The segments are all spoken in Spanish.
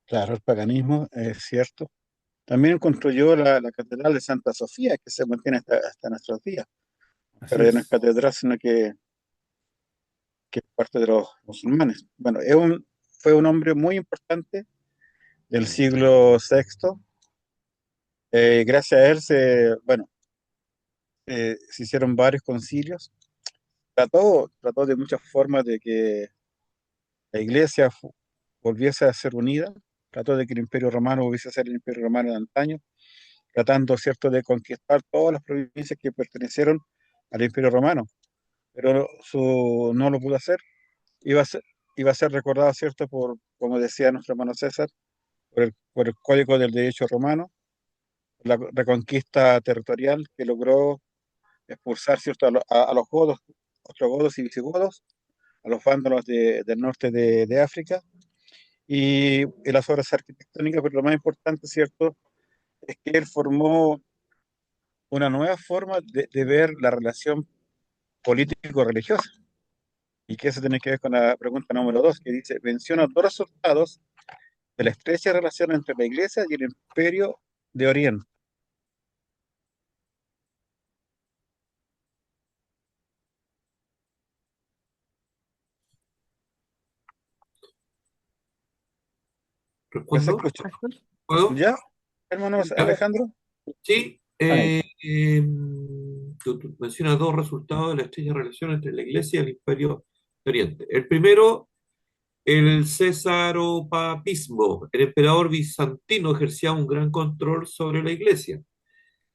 Claro, el paganismo es cierto. También construyó la Catedral de Santa Sofía, que se mantiene hasta nuestros días. Así Pero ya no es es. catedral, sino que es parte de los musulmanes. Bueno, fue un hombre muy importante del siglo VI. Gracias a él bueno, se hicieron varios concilios. Trató de muchas formas de que la iglesia volviese a ser unida. Trató de que el Imperio Romano volviese a ser el Imperio Romano de antaño, tratando, ¿cierto?, de conquistar todas las provincias que pertenecieron al Imperio Romano. Pero no lo pudo hacer. Iba a ser, iba a ser recordado, ¿cierto?, como decía nuestro hermano César, por el Código del Derecho Romano, la reconquista territorial que logró expulsar, ¿cierto?, a los godos, ostrogodos y visigodos, a los vándalos del norte de África, y las obras arquitectónicas, pero lo más importante, ¿cierto?, es que él formó una nueva forma de ver la relación político-religiosa, y que eso tiene que ver con la pregunta número 2, que dice, menciona dos resultados de la estrecha relación entre la Iglesia y el Imperio de Oriente. Les ¿Respondo? escucho. ¿Puedo? ¿Ya, hermanos Ya. Alejandro? Sí. Ahí. Tú mencionas dos resultados de la estrecha relación entre la Iglesia y el Imperio de Oriente. El primero, el cesaropapismo. El emperador bizantino ejercía un gran control sobre la Iglesia,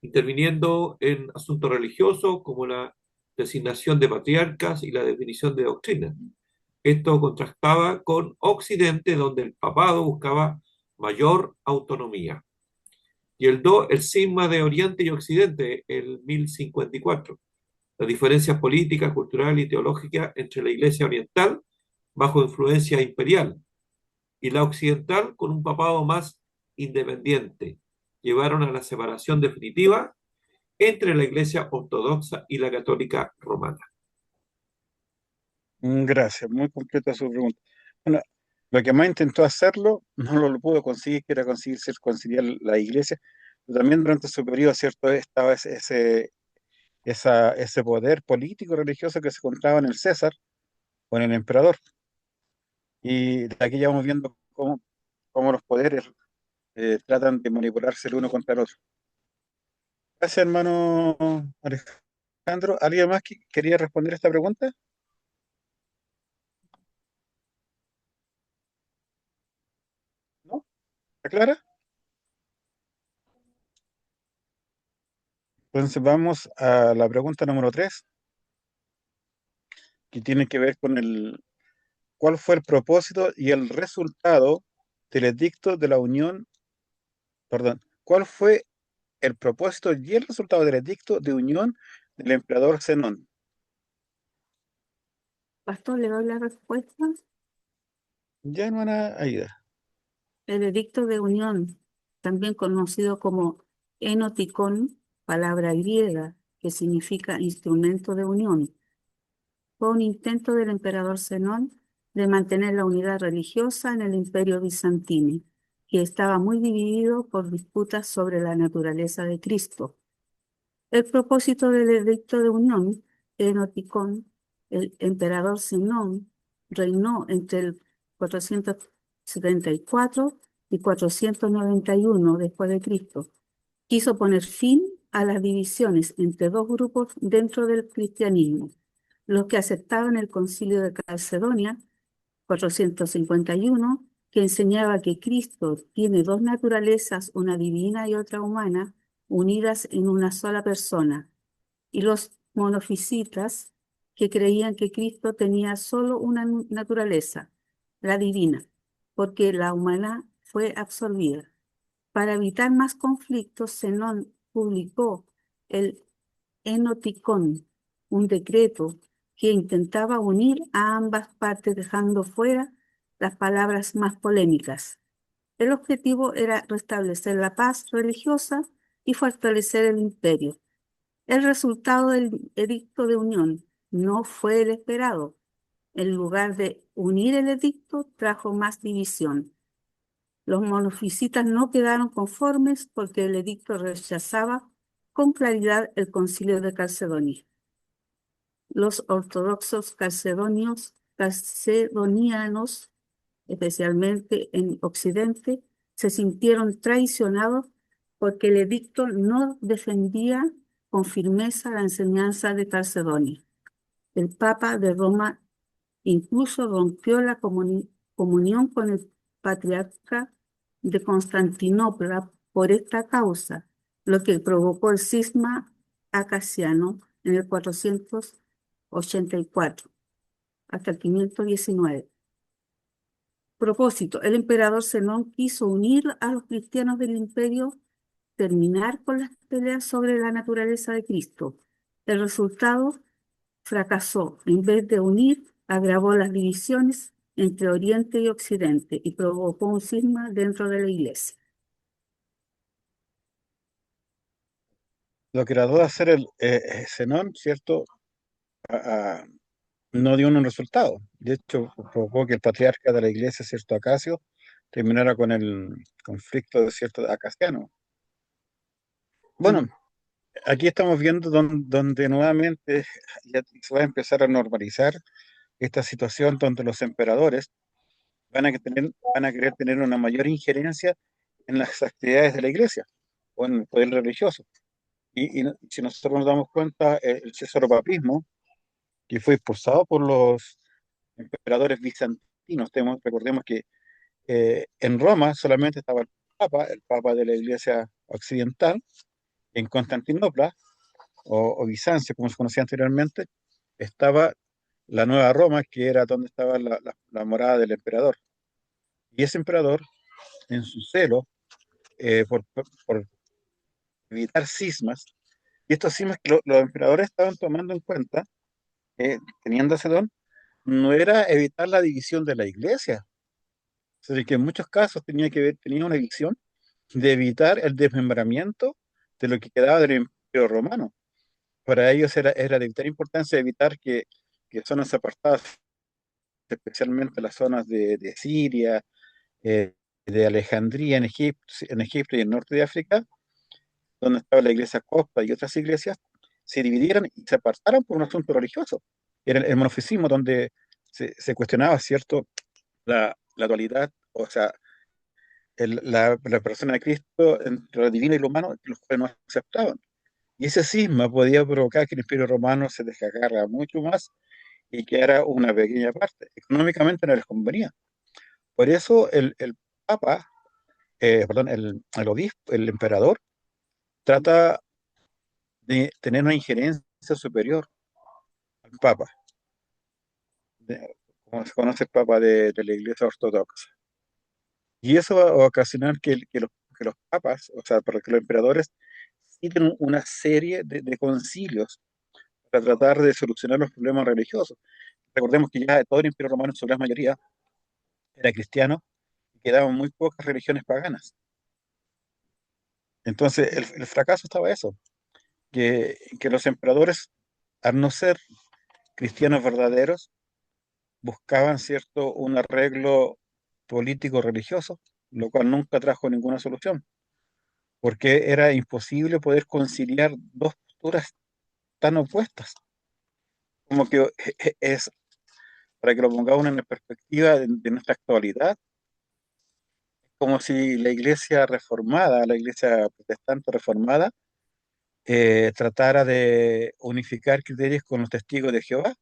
interviniendo en asuntos religiosos como la designación de patriarcas y la definición de doctrinas. Esto contrastaba con Occidente, donde el papado buscaba mayor autonomía. Y el cisma de Oriente y Occidente, el 1054. Las diferencias políticas, culturales y teológicas entre la Iglesia oriental, bajo influencia imperial, y la occidental, con un papado más independiente, llevaron a la separación definitiva entre la Iglesia ortodoxa y la católica romana. Gracias, muy completa su pregunta. Bueno, lo que más intentó hacerlo, no lo pudo conseguir, que era conciliar la Iglesia, pero también durante su periodo, ¿cierto?, estaba ese poder político religioso que se encontraba en el César o en el emperador. Y de aquí ya vamos viendo cómo los poderes tratan de manipularse el uno contra el otro. Gracias, hermano Alejandro. ¿Alguien más que quería responder esta pregunta? ¿No? ¿Está clara? Entonces vamos a la pregunta número 3, que tiene que ver con cuál fue el propósito y el resultado del edicto de la Unión, perdón, cuál fue el propósito y el resultado del edicto de unión del emperador Zenón. Pastor, le doy la respuesta. Ya, hermana Aida. El edicto de unión, también conocido como enoticón, palabra griega que significa instrumento de unión, fue un intento del emperador Zenón de mantener la unidad religiosa en el Imperio bizantino, que estaba muy dividido por disputas sobre la naturaleza de Cristo. El propósito del edicto de unión, enoticón, el emperador Zenón reinó entre el 474 y 491 después de Cristo. Quiso poner fin a las divisiones entre dos grupos dentro del cristianismo, los que aceptaban el Concilio de Calcedonia 451, que enseñaba que Cristo tiene dos naturalezas, una divina y otra humana, unidas en una sola persona, y los monofisitas, que creían que Cristo tenía solo una naturaleza, la divina, porque la humana fue absorbida. Para evitar más conflictos, Zenón publicó el Enoticón, un decreto que intentaba unir a ambas partes dejando fuera las palabras más polémicas. El objetivo era restablecer la paz religiosa y fortalecer el imperio. El resultado del edicto de unión no fue el esperado. en lugar de unir el edicto, trajo más división. Los monofisitas no quedaron conformes porque el edicto rechazaba con claridad el concilio de Calcedonia. Los ortodoxos calcedonianos, especialmente en Occidente, se sintieron traicionados porque el edicto no defendía con firmeza la enseñanza de Calcedonia. El Papa de Roma incluso rompió la comunión con el patriarca de Constantinopla por esta causa, lo que provocó el cisma acasiano en el 484 hasta el 519. Propósito: el emperador Zenón quiso unir a los cristianos del imperio, terminar con las peleas sobre la naturaleza de Cristo. El resultado fracasó. En vez de unir, agravó las divisiones entre Oriente y Occidente y provocó un cisma dentro de la Iglesia. Lo que trató de hacer el Zenón, ¿cierto? A- no dio un resultado. De hecho, provocó que el patriarca de la iglesia, cierto Acasio, terminara con el conflicto de cierto Acasiano. Bueno, aquí estamos viendo donde nuevamente ya se va a empezar a normalizar esta situación donde los emperadores van a querer tener una mayor injerencia en las actividades de la iglesia o en el poder religioso. Si nosotros nos damos cuenta, el cesaropapismo, que fue expulsado por los emperadores bizantinos, recordemos que en Roma solamente estaba el Papa de la Iglesia Occidental. En Constantinopla, o Bizancio, como se conocía anteriormente, estaba la Nueva Roma, que era donde estaba la morada del emperador. Y ese emperador, en su celo, por evitar cismas, y estos cismas que los emperadores estaban tomando en cuenta, teniendo ese don, no era evitar la división de la iglesia, sino que en muchos casos tenía una visión de evitar el desmembramiento de lo que quedaba del Imperio Romano. Para ellos era de vital importancia evitar que zonas apartadas, especialmente las zonas de Siria, eh, de Alejandría en Egipto y el norte de África, donde estaba la iglesia copta y otras iglesias, se dividieran y se apartaran por un asunto religioso. Era el monofisismo donde se cuestionaba, ¿cierto?, la dualidad, o sea, la persona de Cristo entre lo divino y lo humano, que los cuales no aceptaban. Y ese cisma podía provocar que el Imperio Romano se desgarrara mucho más y que era una pequeña parte. Económicamente no les convenía. Por eso el Papa, perdón, el obispo, el emperador, trata de tener una injerencia superior al Papa, como se conoce el Papa de la Iglesia Ortodoxa. Y eso va a ocasionar que los papas, o sea, para que los emperadores, citen una serie de concilios para tratar de solucionar los problemas religiosos. Recordemos que ya todo el Imperio Romano en su gran mayoría era cristiano y quedaban muy pocas religiones paganas. Entonces, el fracaso estaba eso, que los emperadores, al no ser cristianos verdaderos, buscaban, ¿cierto?, un arreglo político-religioso, lo cual nunca trajo ninguna solución, porque era imposible poder conciliar dos posturas tan opuestas. Como que es, para que lo pongamos en perspectiva de nuestra actualidad, como si la iglesia reformada, la iglesia protestante reformada, tratara de unificar criterios con los testigos de Jehová.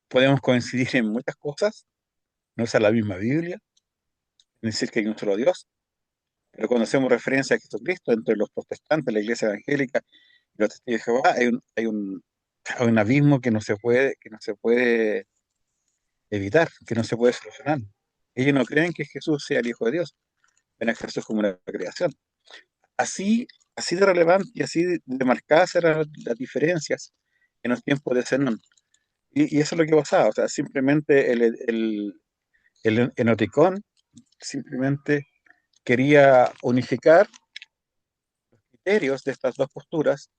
Podemos coincidir en muchas cosas, no usar la misma Biblia, ni decir que hay un solo Dios, pero cuando hacemos referencia a Jesucristo entre los protestantes, la iglesia evangélica y los testigos de Jehová, hay un abismo que no se puede evitar, que no se puede solucionar. Ellos no creen que Jesús sea el Hijo de Dios, ven a Jesús como una creación. Así, así de relevante y así de marcadas eran las diferencias en los tiempos de Zenón. Y eso es lo que pasaba, o sea, simplemente el enoticón simplemente quería unificar criterios de estas dos posturas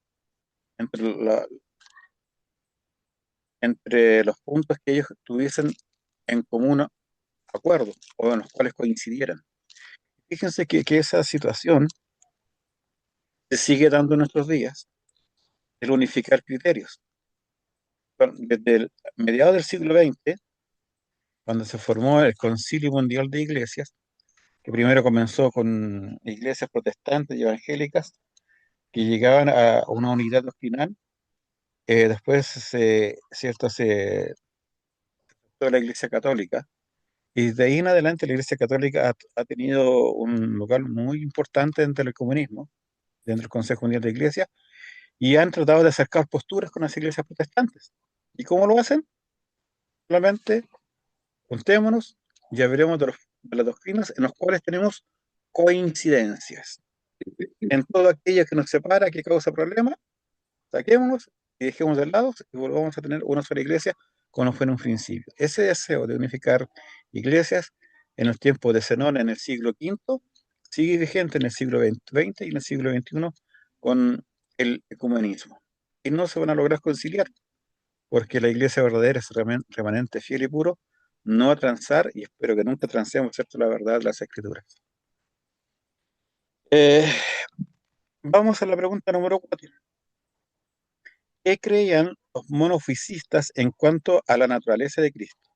entre, entre los puntos que ellos tuviesen en común acuerdo o en los cuales coincidieran. Fíjense que esa situación se sigue dando en nuestros días, el unificar criterios. Bueno, desde el mediados del siglo XX, cuando se formó el Concilio Mundial de Iglesias, que primero comenzó con iglesias protestantes y evangélicas que llegaban a una unidad doctrinal, después cierto, se toda la Iglesia Católica, y de ahí en adelante la Iglesia Católica ha tenido un lugar muy importante dentro del comunismo, dentro del Consejo Mundial de Iglesias, y han tratado de acercar posturas con las iglesias protestantes. ¿Y cómo lo hacen? Solamente juntémonos, ya veremos de las doctrinas en las cuales tenemos coincidencias. En todo aquello que nos separa, que causa problemas, saquémonos y dejemos de lado y volvamos a tener una sola iglesia como fue en un principio. Ese deseo de unificar iglesias en los tiempos de Zenón en el siglo V sigue vigente en el siglo XX y en el siglo XXI con el ecumenismo. Y no se van a lograr conciliar, porque la iglesia verdadera es remanente fiel y puro, no a transar, y espero que nunca transemos, ¿cierto?, la verdad de las escrituras. Eh, Vamos a la pregunta número 4. ¿Qué creían los monofisistas en cuanto a la naturaleza de Cristo?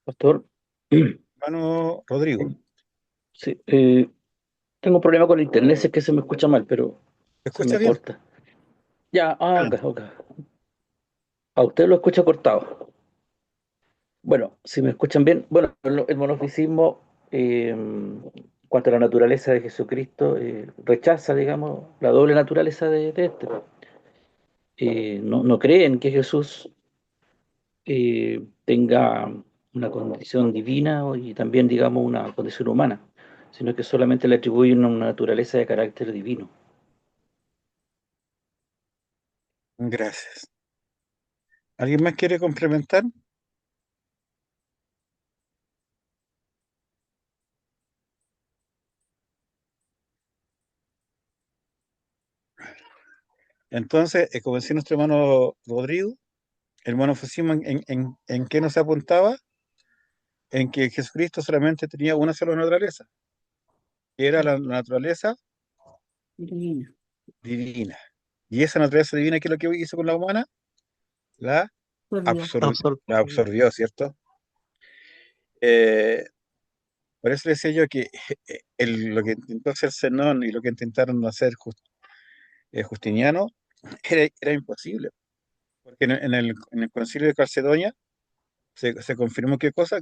Pastor, Hermano Rodrigo, sí, tengo un problema con el internet, sé que se me escucha mal, pero ¿te se me escuchas bien? corta. Ya, ok, Adelante. ok. A usted lo escucha cortado. Bueno, si me escuchan bien, bueno, el monofisismo, en cuanto a la naturaleza de Jesucristo, rechaza, digamos, la doble naturaleza de este. No creen que Jesús tenga una condición divina y también, digamos, una condición humana, sino que solamente le atribuyen una naturaleza de carácter divino. Gracias. ¿Alguien más quiere complementar? Entonces, como decía nuestro hermano Rodrigo, el monofisismo en qué nos apuntaba, en que Jesucristo solamente tenía una sola naturaleza, que era la naturaleza Divina. divina. Y esa naturaleza divina, ¿qué es lo que hizo con la humana? La, Por Dios. absor- la absorbió, ¿cierto? Eh, por eso decía yo que lo que intentó hacer Zenón y lo que intentaron hacer Justiniano era imposible. Porque en el concilio de Calcedonia se confirmó qué cosa,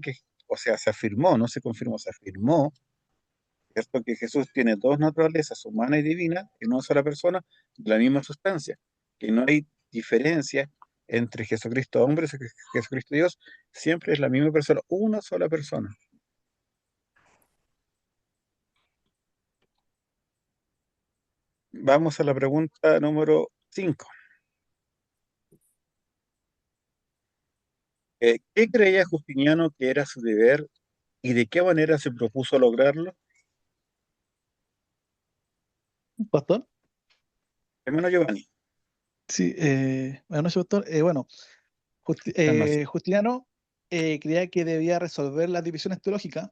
o sea, se afirmó, no se confirmó, se afirmó, ¿cierto? Que Jesús tiene dos naturalezas, humana y divina, en una sola persona, de la misma sustancia, que no hay diferencia entre Jesucristo hombre y Jesucristo Dios, siempre es la misma persona, una sola persona. Vamos a la pregunta número 5. ¿Qué creía Justiniano que era su deber y de qué manera se propuso lograrlo? Pastor, Hermano Giovanni, sí, buenas noches, pastor. Bueno, buenas noches. Justiniano creía que debía resolver las divisiones teológicas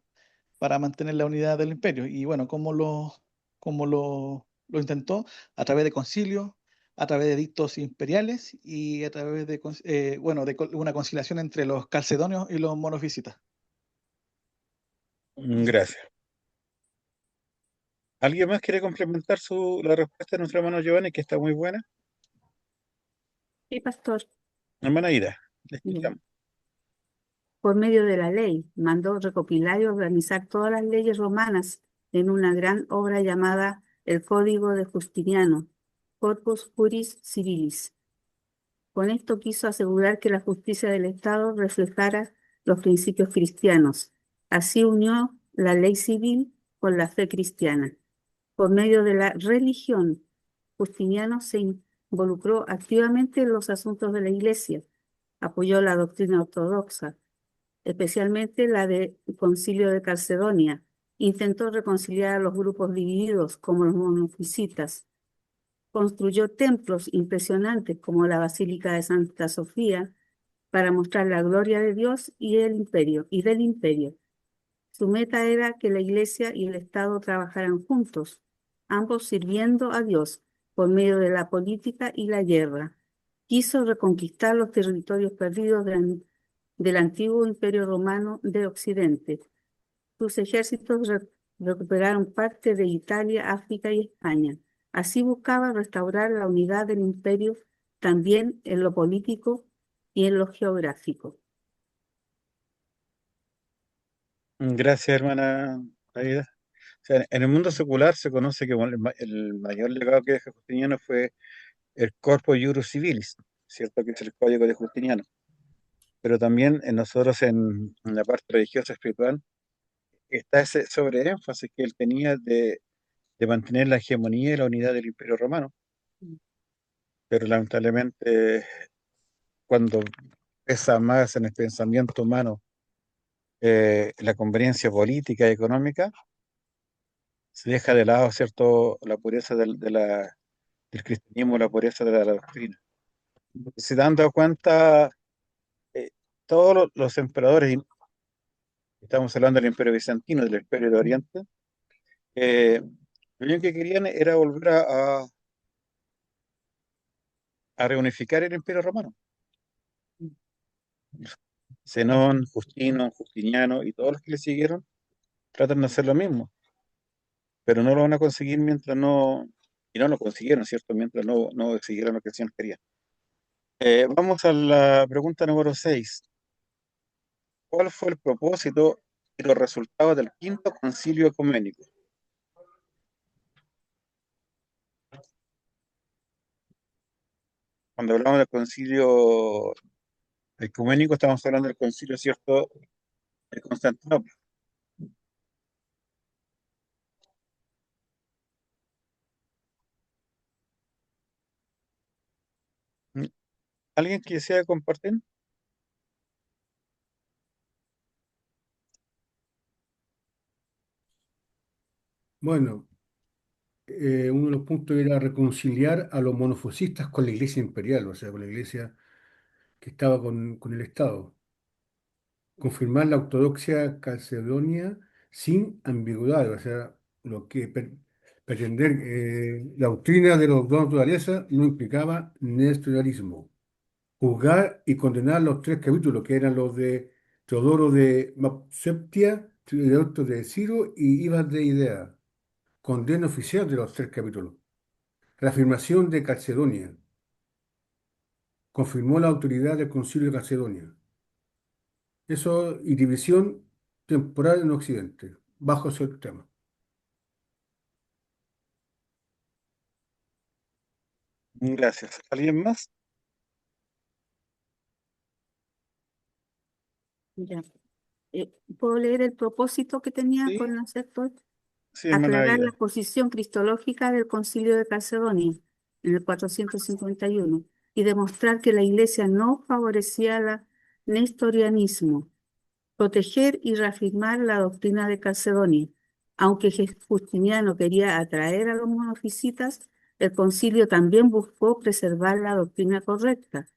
para mantener la unidad del imperio. Y bueno, ¿cómo lo intentó? A través de concilios, a través de edictos imperiales y a través de, una conciliación entre los calcedonios y los monofisitas. Gracias. ¿Alguien más quiere complementar la respuesta de nuestro hermano Giovanni, que está muy buena? Sí, pastor. Hermana Ida, le Bien. escuchamos. Por medio de la ley, mandó recopilar y organizar todas las leyes romanas en una gran obra llamada el Código de Justiniano, Corpus Juris Civilis. Con esto quiso asegurar que la justicia del Estado reflejara los principios cristianos. Así unió la ley civil con la fe cristiana. Por medio de la religión, Justiniano se involucró activamente en los asuntos de la Iglesia, apoyó la doctrina ortodoxa, especialmente la del Concilio de Calcedonia. Intentó reconciliar a los grupos divididos como los monofisitas. Construyó templos impresionantes como la Basílica de Santa Sofía para mostrar la gloria de Dios y del imperio. Su meta era que la Iglesia y el Estado trabajaran juntos, ambos sirviendo a Dios por medio de la política y la guerra. Quiso reconquistar los territorios perdidos del antiguo Imperio Romano de Occidente. Sus ejércitos recuperaron parte de Italia, África y España. Así buscaba restaurar la unidad del imperio también en lo político y en lo geográfico. Gracias, hermana Aida. O sea, en el mundo secular se conoce que bueno, el mayor legado que deja Justiniano fue el Corpus Juris Civilis, ¿cierto? Que es el Código de Justiniano. Pero también en nosotros, en la parte religiosa espiritual, está ese sobreénfasis que él tenía de mantener la hegemonía y la unidad del Imperio Romano. Pero lamentablemente, cuando pesa más en el pensamiento humano la conveniencia política y económica, se deja de lado, ¿cierto?, la pureza del cristianismo, la pureza de la doctrina. Si se dan dado cuenta, eh, todos los emperadores, y estamos hablando del Imperio Bizantino, del Imperio de Oriente, lo único que querían era volver a reunificar el Imperio Romano. Zenón, Justino, Justiniano y todos los que le siguieron tratan de hacer lo mismo, pero no lo van a conseguir mientras no, y no lo consiguieron, ¿cierto? Mientras no siguieron lo que el Señor quería. Vamos a la pregunta número 6. ¿Cuál fue el propósito y los resultados del quinto concilio ecuménico? Cuando hablamos del concilio ecuménico, estamos hablando del concilio, ¿cierto?, de Constantinopla. ¿Mm? ¿Alguien que desea compartir? Bueno, uno de los puntos era reconciliar a los monofosistas con la Iglesia imperial, o sea, con la Iglesia que estaba con el Estado. Confirmar la ortodoxia calcedonia sin ambigüedad, o sea, lo que pretender la doctrina de los dos naturalezas no implicaba nestorianismo. Juzgar y condenar los tres capítulos, que eran los de Teodoro de Septia, Teodoro de Ciro y Ibas de Idea. Condena oficial de los tres capítulos. Reafirmación de Calcedonia. Confirmó la autoridad del Concilio de Calcedonia. Eso y división temporal en Occidente, bajo ese tema. Gracias. ¿Alguien más? Ya. ¿Puedo leer el propósito que tenía Sí, con hacer todo? sí, hermana Aclarar la Aida. posición cristológica del Concilio de Calcedonia en el 451 y demostrar que la Iglesia no favorecía el nestorianismo, proteger y reafirmar la doctrina de Calcedonia. Aunque Justiniano quería atraer a los monofisitas, el concilio también buscó preservar la doctrina correcta.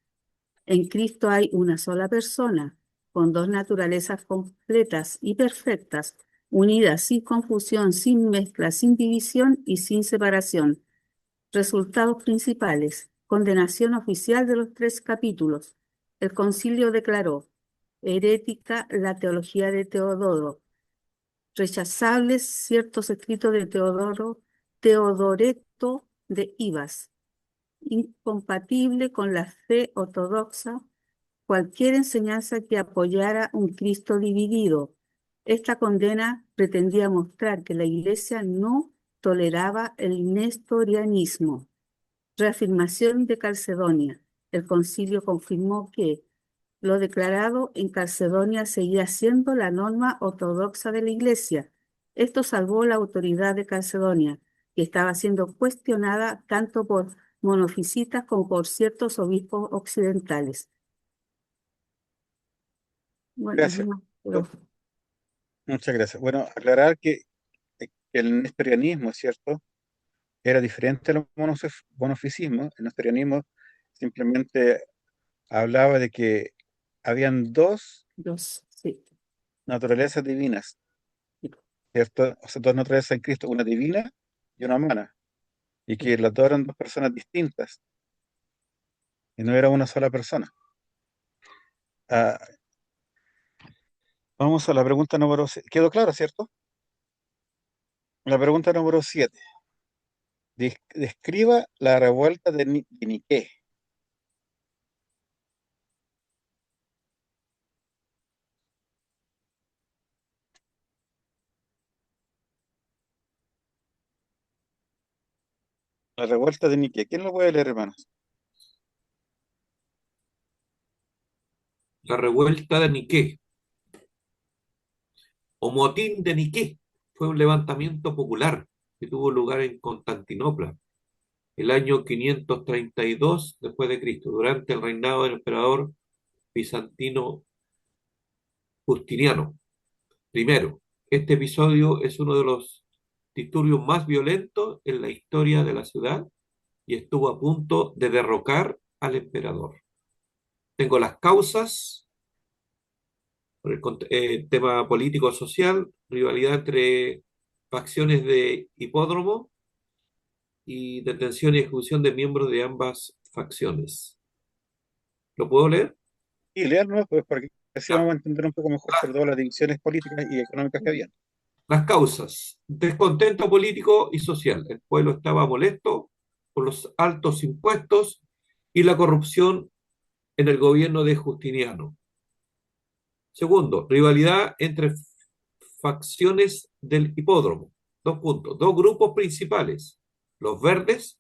En Cristo hay una sola persona, con dos naturalezas completas y perfectas, unidas sin confusión, sin mezcla, sin división y sin separación. Resultados principales. Condenación oficial de los tres capítulos. El concilio declaró herética la teología de Teodoro, rechazables ciertos escritos de Teodoreto de Ibas, incompatible con la fe ortodoxa cualquier enseñanza que apoyara un Cristo dividido. Esta condena pretendía mostrar que la Iglesia no toleraba el nestorianismo. Reafirmación de Calcedonia. El concilio confirmó que lo declarado en Calcedonia seguía siendo la norma ortodoxa de la Iglesia. Esto salvó la autoridad de Calcedonia, que estaba siendo cuestionada tanto por monofisitas como por ciertos obispos occidentales. Bueno, Gracias. pero Muchas gracias. Bueno, aclarar que el nestorianismo, ¿cierto?, era diferente a los monofisismos. El nestorianismo simplemente hablaba de que habían dos Dos, sí. naturalezas divinas, ¿cierto? O sea, dos naturalezas en Cristo, una divina y una humana, y que las dos eran dos personas distintas, y no era una sola persona. Ah, vamos a la pregunta número 7. ¿Quedó claro, cierto? La pregunta número 7. Describa la revuelta de Niké. La revuelta de Niké. ¿Quién lo puede leer, hermanos? La revuelta de Niké o motín de Niké fue un levantamiento popular que tuvo lugar en Constantinopla el año 532 después de Cristo, durante el reinado del emperador bizantino Justiniano. Primero, este episodio es uno de los disturbios más violentos en la historia de la ciudad y estuvo a punto de derrocar al emperador. Tengo las causas, por el tema político-social, rivalidad entre facciones de hipódromo y detención y ejecución de miembros de ambas facciones. ¿Lo puedo leer? Y leerlo, pues, porque así Ya. vamos a entender un poco mejor sobre todo las divisiones políticas y económicas que había. Las causas: descontento político y social. El pueblo estaba molesto por los altos impuestos y la corrupción en el gobierno de Justiniano. Segundo, rivalidad entre facciones del hipódromo. Dos puntos. Dos grupos principales. Los verdes,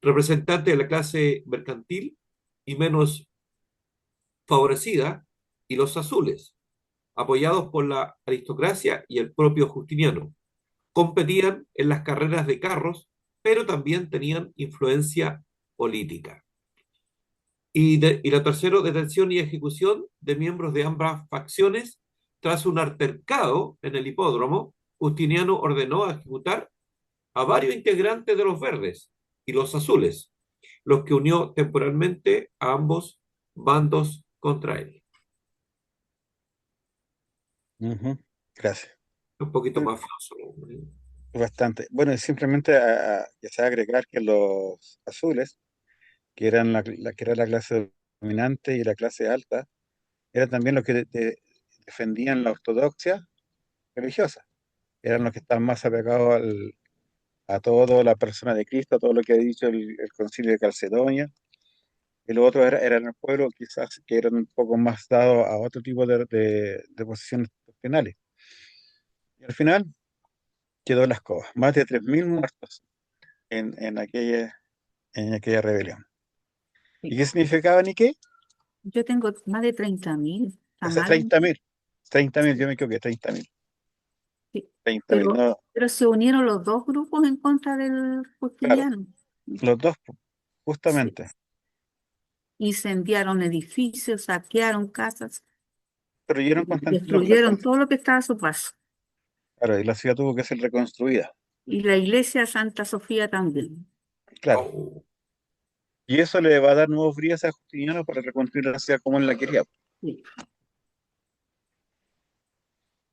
representantes de la clase mercantil y menos favorecida, y los azules, apoyados por la aristocracia y el propio Justiniano. Competían en las carreras de carros, pero también tenían influencia política. Y la tercera, detención y ejecución de miembros de ambas facciones. Tras un altercado en el hipódromo, Justiniano ordenó ejecutar a varios integrantes de los verdes y los azules, los que unió temporalmente a ambos bandos contra él. Ujú. Gracias. Un poquito Mm, más fácil, ¿no? Bastante. Bueno, y simplemente ya se agregar que los azules, que eran que era la clase dominante y la clase alta, eran también los que defendían la ortodoxia religiosa. Eran los que estaban más apegados a toda la persona de Cristo, a todo lo que ha dicho el Concilio de Calcedonia. Y los otros eran el pueblo quizás que eran un poco más dados a otro tipo de posiciones doctrinales. Y al final quedó la escoba. Más de 3.000 muertos en aquella rebelión. ¿Y Sí. qué significaba Nikkei? Yo tengo más de 30.000. O ¿Está sea, mal? 30.000. 30.000, yo me equivoqué, 30.000. Sí. 30.000, Pero, no, pero se unieron los dos grupos en contra del claro, Justiniano. los dos, Sí. justamente. Incendiaron edificios, saquearon casas, Destruyeron Constantinopla destruyeron entonces. todo lo que estaba a su paso. Claro, y la ciudad tuvo que ser reconstruida. Y la iglesia de Santa Sofía también. Claro. Oh, Y eso le va a dar nuevos bríos a Justiniano para reconstruir la ciudad como él la quería. Sí.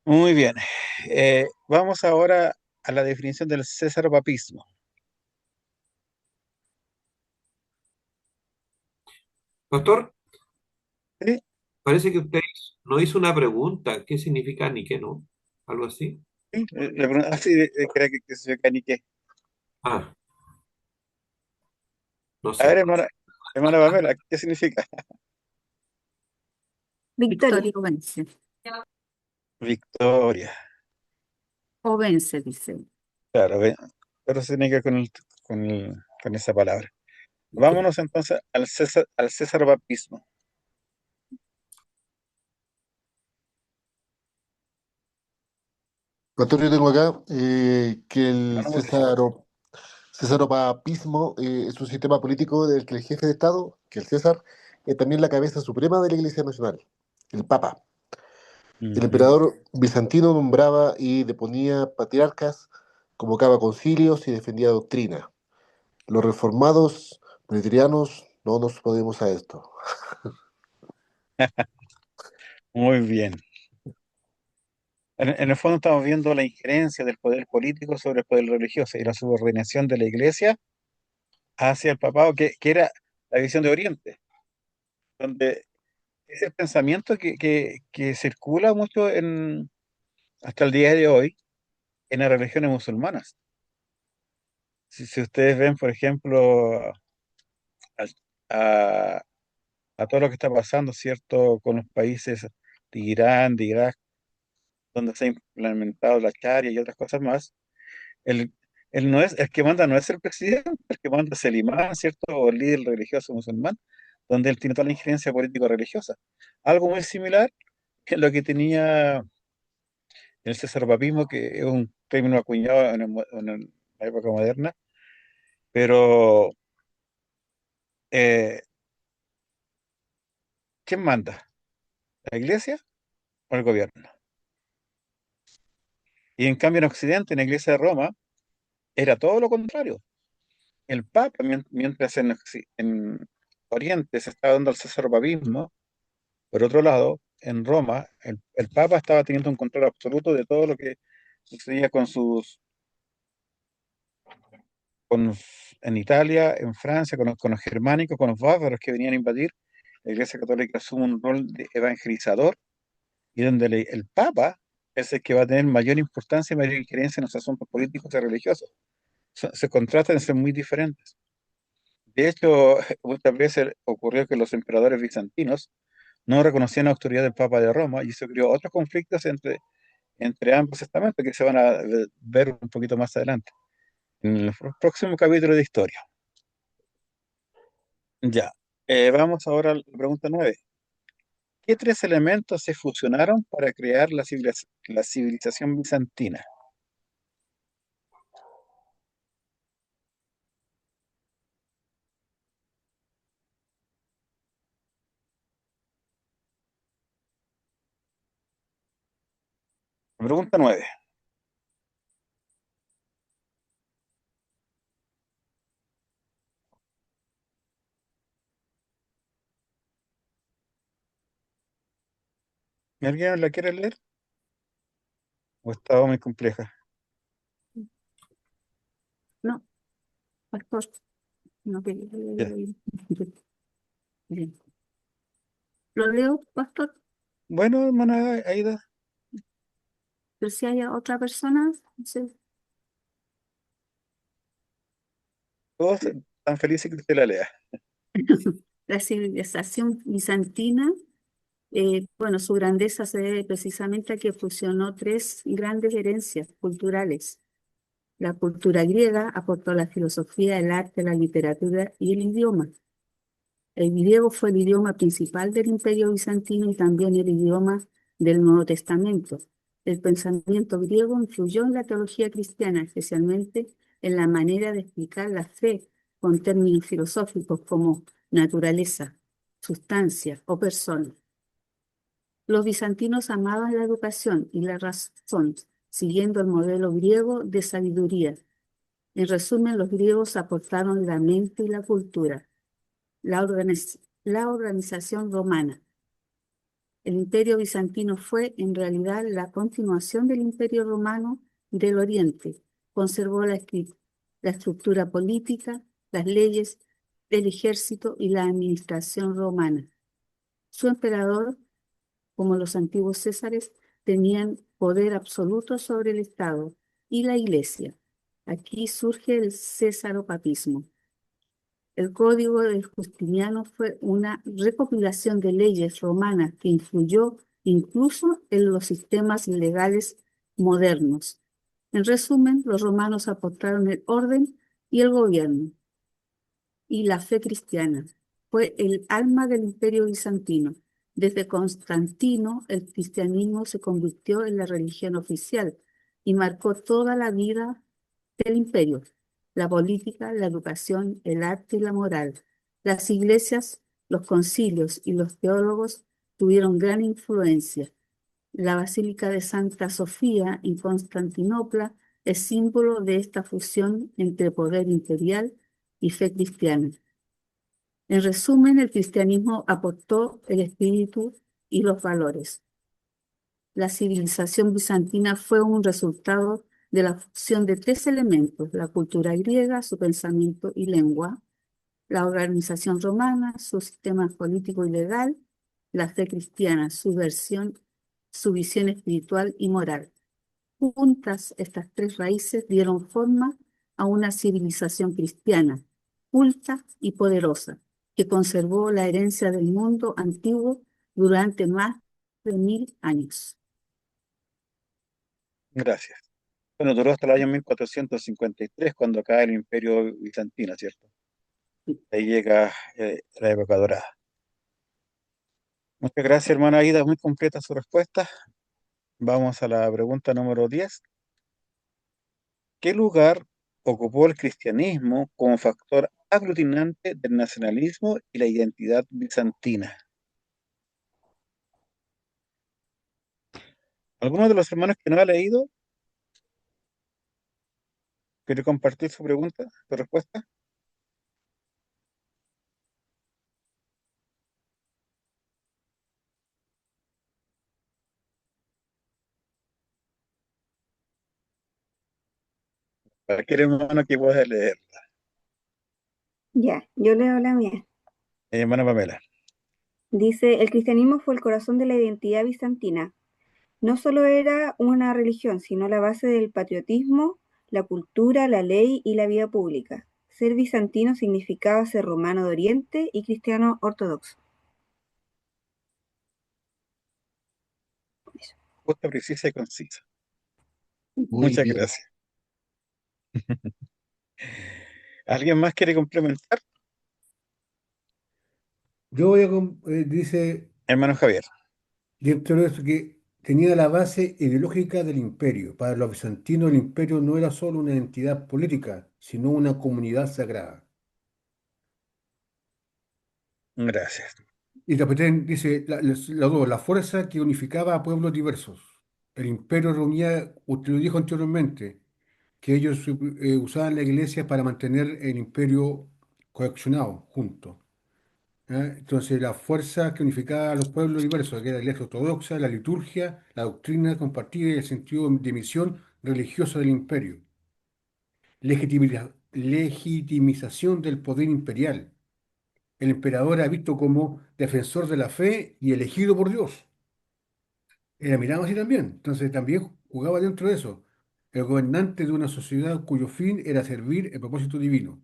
Muy bien. Vamos ahora a la definición del césaropapismo. Pastor, ¿Sí? parece que usted no hizo una pregunta. ¿Qué significa ni qué no? ¿Algo así? ¿Sí? Sí, creo que se canique. Ah, no A ver, sé. hermana Pamela, ¿qué significa? Victoria o vence. Victoria. O vence, dice. Claro, pero se niega con esa palabra. Vámonos entonces al césaropapismo. Pastor, yo tengo acá que el Hermano Mauricio. cesaropapismo es un sistema político del que el jefe de Estado, que el César, es también la cabeza suprema de la Iglesia Nacional, el Papa. El Ujú. emperador bizantino nombraba y deponía patriarcas convocaba concilios y defendía doctrina. Los reformados presbiterianos no nos podemos a esto. Muy bien. En el fondo estamos viendo la injerencia del poder político sobre el poder religioso y la subordinación de la iglesia hacia el papado, que era la visión de Oriente, donde es el pensamiento que circula mucho hasta el día de hoy en las religiones musulmanas. Si ustedes ven, por ejemplo, al- a, a todo lo que está pasando, ¿cierto?, con los países de Irán, de Irak, donde se ha implementado la Sharia y otras cosas más, el, no es, el que manda no es el presidente, el que manda es el imán, ¿cierto?, o el líder religioso musulmán, donde él tiene toda la injerencia político-religiosa. Algo muy similar que lo que tenía el cesarpapismo, que es un término acuñado en la época moderna, pero eh, ¿quién manda? ¿La iglesia o el gobierno? Y en cambio en Occidente, en la iglesia de Roma, era todo lo contrario. El Papa, mientras en Oriente se estaba dando el cesarpapismo, por otro lado, en Roma, el Papa estaba teniendo un control absoluto de todo lo que sucedía en Italia, en Francia, con los germánicos, con los bárbaros que venían a invadir. La Iglesia Católica asume un rol de evangelizador y donde el Papa es el que va a tener mayor importancia y mayor injerencia en los asuntos políticos y religiosos. Se contrastan en ser muy diferentes. De hecho, muchas veces ocurrió que los emperadores bizantinos no reconocían la autoridad del Papa de Roma y eso creó otros conflictos entre ambos estamentos que se van a ver un poquito más adelante, en el próximo capítulo de historia. Ya, vamos ahora a la pregunta 9. ¿Qué tres elementos se fusionaron para crear la civilización bizantina? Pregunta 9. ¿Alguien la quiere leer? ¿O estaba muy compleja? No, pastor, no que Ya. Bien. Lo leo, pastor, Bueno, hermana Aida, pero si hay otra persona, no sé. todos están felices que usted la lea. La civilización bizantina, bueno, su grandeza se debe precisamente a que fusionó tres grandes herencias culturales. La cultura griega aportó la filosofía, el arte, la literatura y el idioma. El griego fue el idioma principal del Imperio Bizantino y también el idioma del Nuevo Testamento. El pensamiento griego influyó en la teología cristiana, especialmente en la manera de explicar la fe con términos filosóficos como naturaleza, sustancia o persona. Los bizantinos amaban la educación y la razón, siguiendo el modelo griego de sabiduría. En resumen, los griegos aportaron la mente y la cultura. La organización romana. El Imperio Bizantino fue, en realidad, la continuación del Imperio Romano del Oriente. Conservó la estructura política, las leyes, el ejército y la administración romana. Su emperador, como los antiguos césares, tenían poder absoluto sobre el Estado y la Iglesia. Aquí surge el césaropapismo. El Código de Justiniano fue una recopilación de leyes romanas que influyó incluso en los sistemas legales modernos. En resumen, los romanos aportaron el orden y el gobierno, y la fe cristiana. Fue el alma del Imperio bizantino. Desde Constantino, el cristianismo se convirtió en la religión oficial y marcó toda la vida del imperio: la política, la educación, el arte y la moral. Las iglesias, los concilios y los teólogos tuvieron gran influencia. La Basílica de Santa Sofía en Constantinopla es símbolo de esta fusión entre poder imperial y fe cristiana. En resumen, el cristianismo aportó el espíritu y los valores. La civilización bizantina fue un resultado de la fusión de tres elementos: la cultura griega, su pensamiento y lengua; la organización romana, su sistema político y legal; la fe cristiana, su visión espiritual y moral. Juntas, estas tres raíces dieron forma a una civilización cristiana, culta y poderosa, que conservó la herencia del mundo antiguo durante más de 1000 años. Gracias. Bueno, duró hasta el año 1453, cuando cae el Imperio Bizantino, ¿cierto? Ahí llega la época dorada. Muchas gracias, hermana Aida, muy completa su respuesta. Vamos a la pregunta número 10. ¿Qué lugar ocupó el cristianismo como factor aglutinante del nacionalismo y la identidad bizantina? ¿Alguno de los hermanos que no ha leído quiere compartir su pregunta, su respuesta? Cualquier hermano que pueda leer. Ya, yo leo la mía. Hermana Pamela. Dice, el cristianismo fue el corazón de la identidad bizantina. No solo era una religión, sino la base del patriotismo, la cultura, la ley y la vida pública. Ser bizantino significaba ser romano de Oriente y cristiano ortodoxo. Eso. Justa, precisa y concisa. Muy Muchas bien. gracias. ¿Alguien más quiere complementar? Yo voy a, dice Hermano Javier. dentro de eso que tenía la base ideológica del imperio. Para los bizantinos el imperio no era solo una entidad política, sino una comunidad sagrada. Gracias. Y Tapetén dice la fuerza que unificaba a pueblos diversos. El imperio reunía, usted lo dijo anteriormente, que ellos usaban la iglesia para mantener el imperio cohesionado, junto. ¿Ah? Entonces, la fuerza que unificaba a los pueblos diversos, que era la iglesia ortodoxa, la liturgia, la doctrina compartida y el sentido de misión religiosa del imperio. Legitimización del poder imperial. El emperador era visto como defensor de la fe y elegido por Dios. Era mirado así también. Entonces, también jugaba dentro de eso. El gobernante de una sociedad cuyo fin era servir el propósito divino.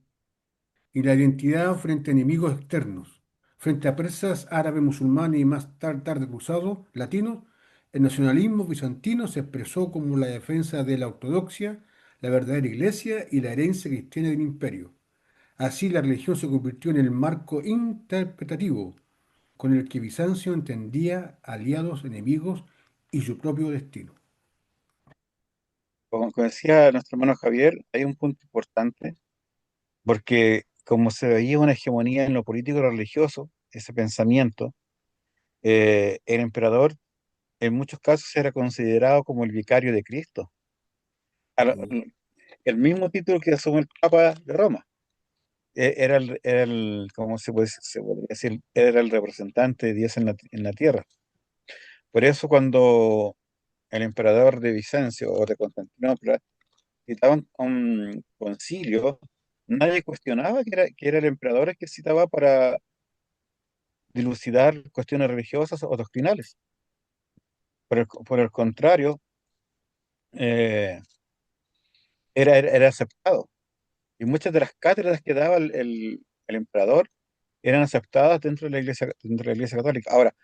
Y la identidad frente a enemigos externos. Frente a persas, árabes, musulmanes y más tarde cruzados, latinos, el nacionalismo bizantino se expresó como la defensa de la ortodoxia, la verdadera iglesia y la herencia cristiana del imperio. Así la religión se convirtió en el marco interpretativo con el que Bizancio entendía aliados, enemigos y su propio destino. Como decía nuestro hermano Javier, hay un punto importante, porque como se veía una hegemonía en lo político y lo religioso, ese pensamiento, el emperador en muchos casos era considerado como el vicario de Cristo. A lo- El mismo título que asume el Papa de Roma. ¿Cómo se podría decir? Era el representante de Dios en la tierra. Por eso cuando el emperador de Bizancio o de Constantinopla citaban un concilio, nadie cuestionaba que era el emperador el que citaba para dilucidar cuestiones religiosas o doctrinales. Por el contrario, eh, era aceptado. Y muchas de las cátedras que daba el emperador eran aceptadas dentro de la iglesia católica. Ahora,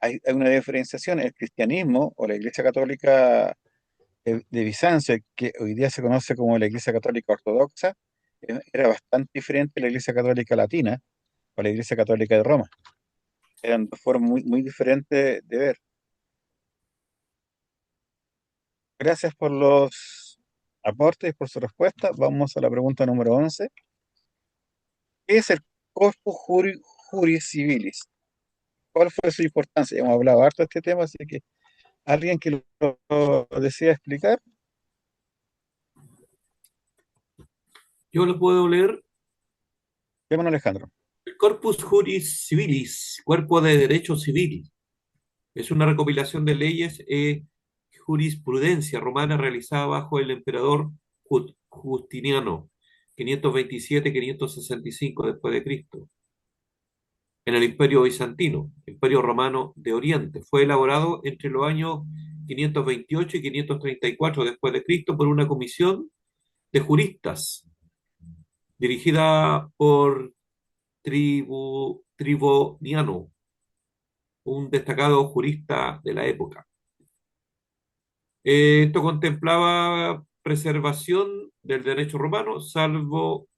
hay una diferenciación. El cristianismo o la iglesia católica de Bizancio, que hoy día se conoce como la iglesia católica ortodoxa, era bastante diferente a la iglesia católica latina o la iglesia católica de Roma. Eran dos formas muy, muy diferentes de ver. Gracias por los aportes y por su respuesta. Vamos a la pregunta número 11. ¿Qué es el Corpus Juris Civilis? ¿Cuál fue su importancia? Hemos hablado harto de este tema, así que alguien que lo desea explicar. Yo lo puedo leer. Llámanos Alejandro. El Corpus Juris Civilis, Cuerpo de Derecho Civil, es una recopilación de leyes e jurisprudencia romana realizada bajo el emperador Justiniano, 527-565 después de Cristo, en el Imperio Bizantino, Imperio Romano de Oriente. Fue elaborado entre los años 528 y 534 después de Cristo por una comisión de juristas dirigida por Triboniano, un destacado jurista de la época. Esto contemplaba preservación del derecho romano, salvó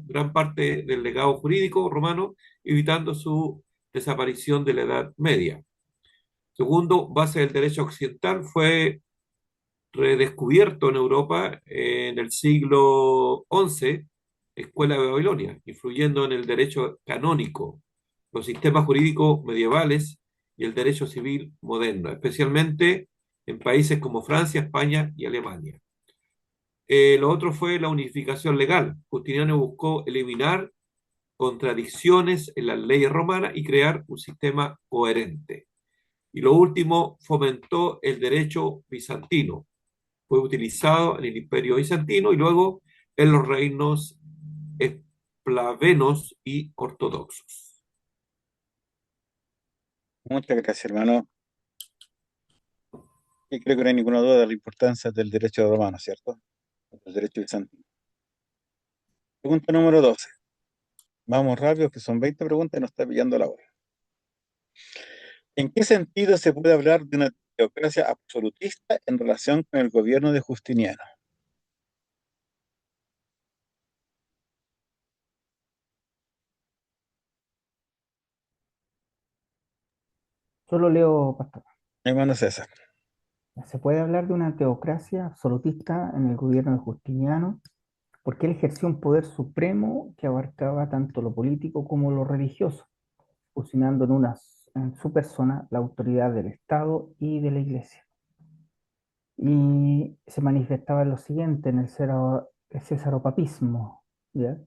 gran parte del legado jurídico romano, evitando su desaparición de la Edad Media. Segundo, base del derecho occidental, fue redescubierto en Europa en el siglo XI, Escuela de Babilonia, influyendo en el derecho canónico, los sistemas jurídicos medievales y el derecho civil moderno, especialmente en países como Francia, España y Alemania. Lo otro fue la unificación legal. Justiniano buscó eliminar contradicciones en las leyes romanas y crear un sistema coherente. Y lo último, fomentó el derecho bizantino. Fue utilizado en el Imperio Bizantino y luego en los reinos esplavenos y ortodoxos. Muchas gracias, hermano. Y creo que no hay ninguna duda de la importancia del derecho romano, ¿cierto? El derecho bizantino. Pregunta número 12. Vamos rápido, que son 20 preguntas y nos está pillando la hora. ¿En qué sentido se puede hablar de una teocracia absolutista en relación con el gobierno de Justiniano? Solo leo, pastor. Hermano César. Se puede hablar de una teocracia absolutista en el gobierno de Justiniano porque él ejerció un poder supremo que abarcaba tanto lo político como lo religioso, fusionando en su persona la autoridad del Estado y de la Iglesia. Y se manifestaba en lo siguiente, en el cesaropapismo, ¿ya?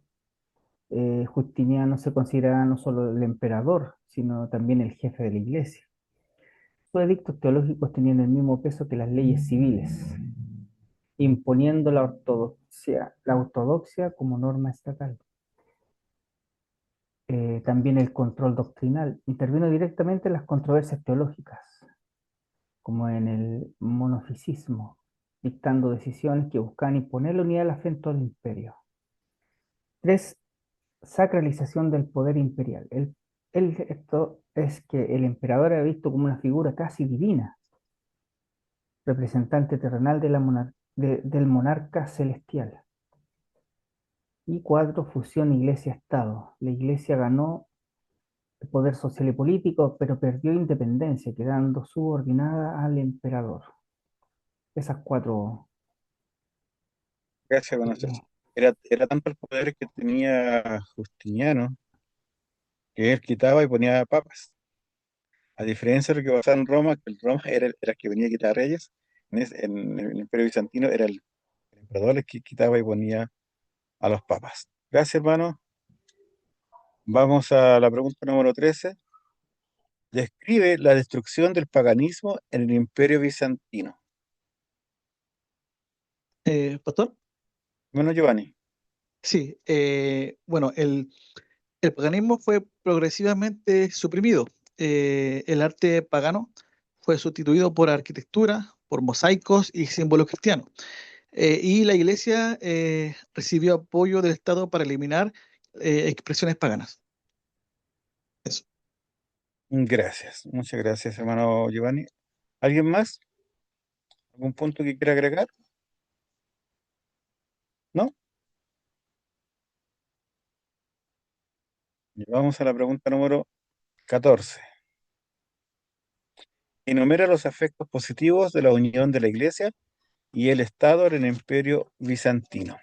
Justiniano se consideraba no solo el emperador, sino también el jefe de la Iglesia. Sus edictos teológicos tenían el mismo peso que las leyes civiles, imponiendo la ortodoxia como norma estatal. También el control doctrinal. Intervino directamente en las controversias teológicas, como en el monofisismo, dictando decisiones que buscaban imponer la unidad de la fe en todo el imperio. 3. Sacralización del poder imperial. Esto es que el emperador era visto como una figura casi divina, representante terrenal del monarca celestial. Y 4. Fusión iglesia-estado. La iglesia ganó el poder social y político, pero perdió independencia, quedando subordinada al emperador. Esas 4. Gracias, hermano César. Era tanto el poder que tenía Justiniano que él quitaba y ponía papas. A diferencia de lo que pasaba en Roma, que el Roma era el que venía a quitar reyes, en el Imperio Bizantino era el emperador el que quitaba y ponía a los papas. Gracias, hermano. Vamos a la pregunta número 13. Describe la destrucción del paganismo en el Imperio Bizantino. Pastor, Bueno, Giovanni. sí, bueno, el paganismo fue progresivamente suprimido. El arte pagano fue sustituido por arquitectura, por mosaicos y símbolos cristianos. Y la iglesia recibió apoyo del Estado para eliminar expresiones paganas. Eso. Gracias. Muchas gracias, hermano Giovanni. ¿Alguien más? ¿Algún punto que quiera agregar? ¿No? Y vamos a la pregunta número 14. Enumera los efectos positivos de la unión de la Iglesia y el Estado en el Imperio Bizantino.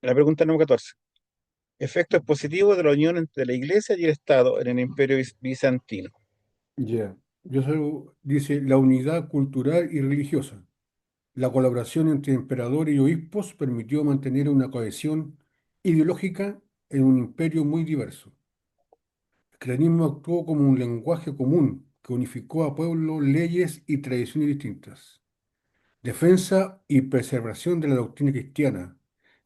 La pregunta número 14. Efectos positivos de la unión entre la Iglesia y el Estado en el Imperio Bizantino. Ya. Dice la unidad cultural y religiosa. La colaboración entre emperadores y obispos permitió mantener una cohesión ideológica en un imperio muy diverso. El cristianismo actuó como un lenguaje común que unificó a pueblos, leyes y tradiciones distintas. Defensa y preservación de la doctrina cristiana.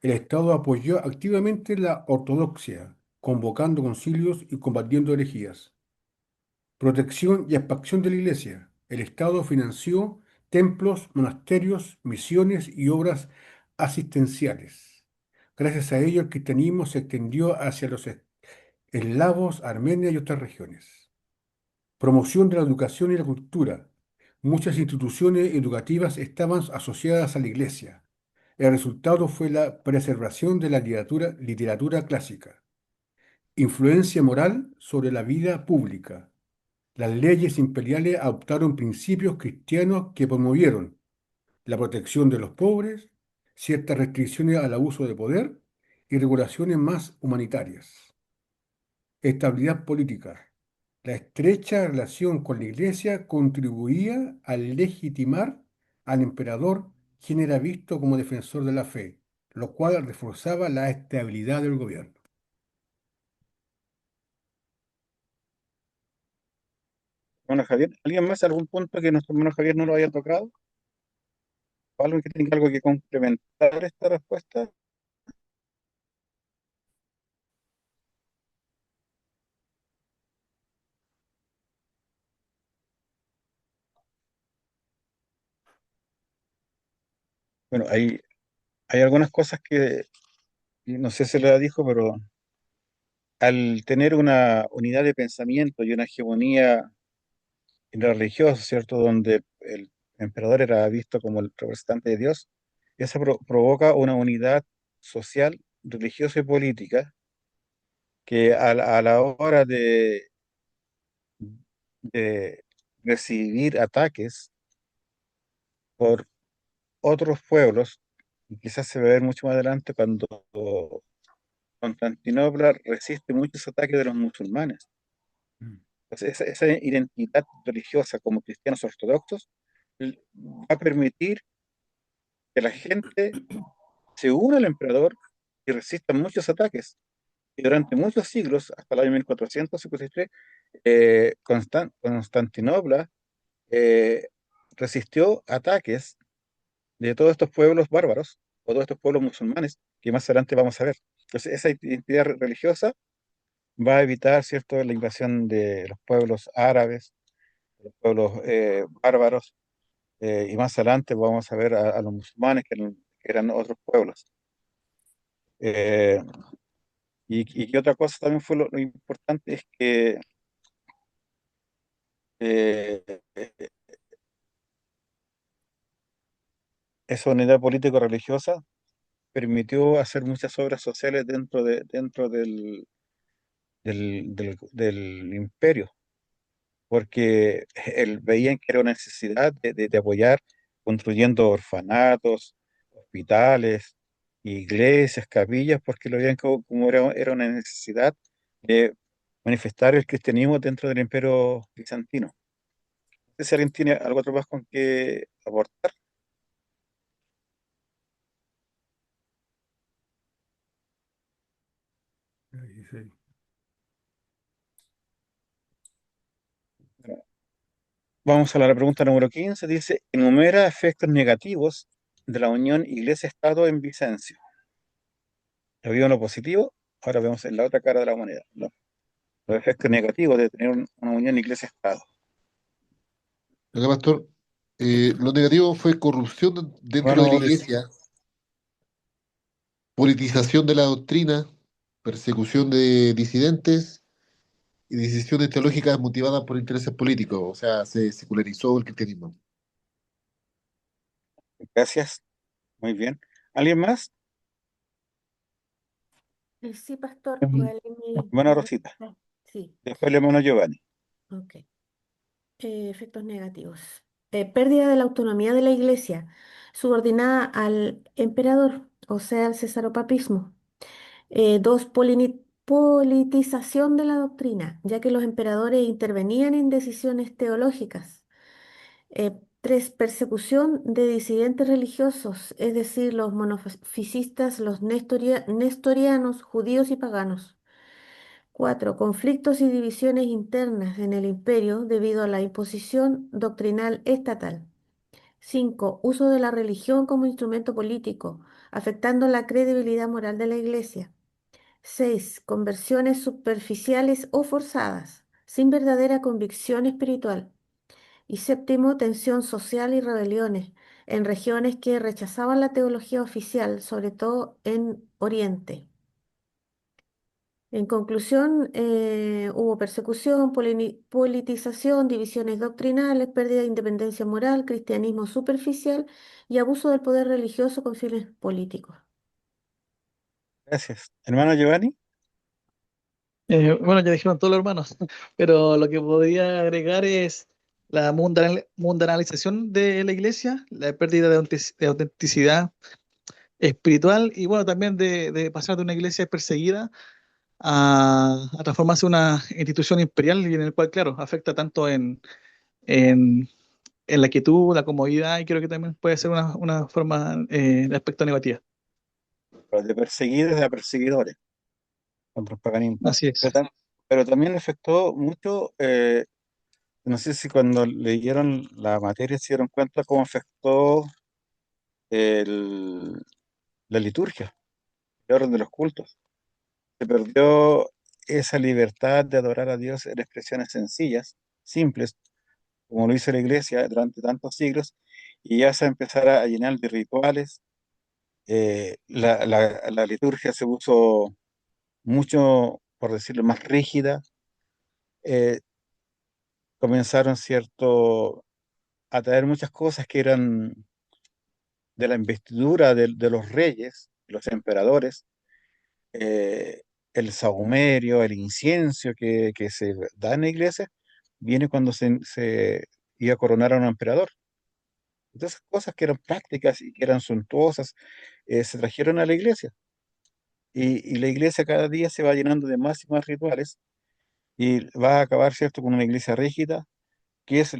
El Estado apoyó activamente la ortodoxia, convocando concilios y combatiendo herejías. Protección y expansión de la Iglesia. El Estado financió templos, monasterios, misiones y obras asistenciales. Gracias a ello, el cristianismo se extendió hacia los eslavos, Armenia y otras regiones. Promoción de la educación y la cultura. Muchas instituciones educativas estaban asociadas a la Iglesia. El resultado fue la preservación de la literatura clásica. Influencia moral sobre la vida pública. Las leyes imperiales adoptaron principios cristianos que promovieron la protección de los pobres, ciertas restricciones al abuso de poder y regulaciones más humanitarias. Estabilidad política. La estrecha relación con la Iglesia contribuía a legitimar al emperador, quien era visto como defensor de la fe, lo cual reforzaba la estabilidad del gobierno. Hermano Javier, ¿alguien más? ¿Algún punto que nuestro hermano Javier no lo haya tocado? ¿O alguien que tenga algo que complementar esta respuesta? Bueno, hay algunas cosas que y no sé si la dijo, pero al tener una unidad de pensamiento y una hegemonía religiosa, ¿cierto? Donde el emperador era visto como el representante de Dios, eso provoca una unidad social, religiosa y política que a la hora de recibir ataques por otros pueblos, y quizás se va a ver mucho más adelante cuando Constantinopla resiste muchos ataques de los musulmanes. Mm. Entonces, esa identidad religiosa como cristianos ortodoxos va a permitir que la gente se una al emperador y resista muchos ataques. Y durante muchos siglos, hasta el año 1453, Constantinopla eh, resistió ataques de todos estos pueblos bárbaros o todos estos pueblos musulmanes que más adelante vamos a ver. Entonces, esa identidad religiosa va a evitar, ¿cierto?, la invasión de los pueblos árabes, de los pueblos bárbaros, y más adelante vamos a ver a los musulmanes que eran otros pueblos. Eh, y que otra cosa también fue lo importante es que eh, esa unidad político-religiosa permitió hacer muchas obras sociales dentro del imperio, porque veían que era una necesidad de apoyar construyendo orfanatos, hospitales, iglesias, capillas, porque lo veían como era una necesidad de manifestar el cristianismo dentro del imperio bizantino. No sé si alguien tiene algo otro más con que aportar. Ahí sí. Vamos a la pregunta número 15. Dice, enumera efectos negativos de la unión Iglesia-Estado en Bizancio. Ya vimos lo positivo, ahora vemos en la otra cara de la moneda, ¿no? Los efectos negativos de tener una unión Iglesia-Estado. Acá, pastor, lo negativo fue corrupción dentro Hermano de la Mauricio. iglesia, politización de la doctrina, persecución de disidentes y decisiones teológicas motivadas por intereses políticos. O sea, se secularizó el cristianismo. Gracias, muy bien. ¿Alguien más? Sí, pastor, voy a leer Hermana mi Rosita. respuesta. Sí, Después el hermano Giovanni. ok. Efectos negativos. Pérdida de la autonomía de la iglesia, subordinada al emperador. o sea, el cesaropapismo. Dos, politización de la doctrina, ya que los emperadores intervenían en decisiones teológicas. Tres, persecución de disidentes religiosos, es decir, los monofisistas, los nestorianos, judíos y paganos. Cuatro, conflictos y divisiones internas en el imperio debido a la imposición doctrinal estatal. Cinco, uso de la religión como instrumento político, afectando la credibilidad moral de la Iglesia. 6. Conversiones superficiales o forzadas, sin verdadera convicción espiritual. Y séptimo, tensión social y rebeliones en regiones que rechazaban la teología oficial, sobre todo en Oriente. En conclusión, hubo persecución, politización, divisiones doctrinales, pérdida de independencia moral, cristianismo superficial y abuso del poder religioso con fines políticos. Gracias. Hermano Giovanni, Bueno, ya dijeron todos los hermanos, pero lo que podría agregar es la mundanalización de la iglesia, la pérdida de autenticidad espiritual y bueno, también de pasar de una iglesia perseguida a transformarse en una institución imperial y en el cual, claro, afecta tanto en, en la quietud, la comodidad y creo que también puede ser una forma de aspecto negativa. pero de perseguidos a perseguidores contra el paganismo. Así es. Pero también le afectó mucho, no sé si cuando leyeron la materia se dieron cuenta cómo afectó el- la liturgia, el orden de los cultos. Se perdió esa libertad de adorar a Dios en expresiones sencillas, simples, como lo hizo la iglesia durante tantos siglos, y ya se empezara a llenar de rituales. La liturgia se puso mucho, por decirlo, más rígida. eh, Comenzaron, cierto, a traer muchas cosas que eran de la investidura de los reyes, los emperadores, eh, el sahumerio, el incienso que se da en la iglesia, viene cuando se iba a coronar a un emperador. Entonces, cosas que eran prácticas y que eran suntuosas, se trajeron a la iglesia. Y la iglesia cada día se va llenando de más y más rituales y va a acabar, ¿cierto?, con una iglesia rígida, que es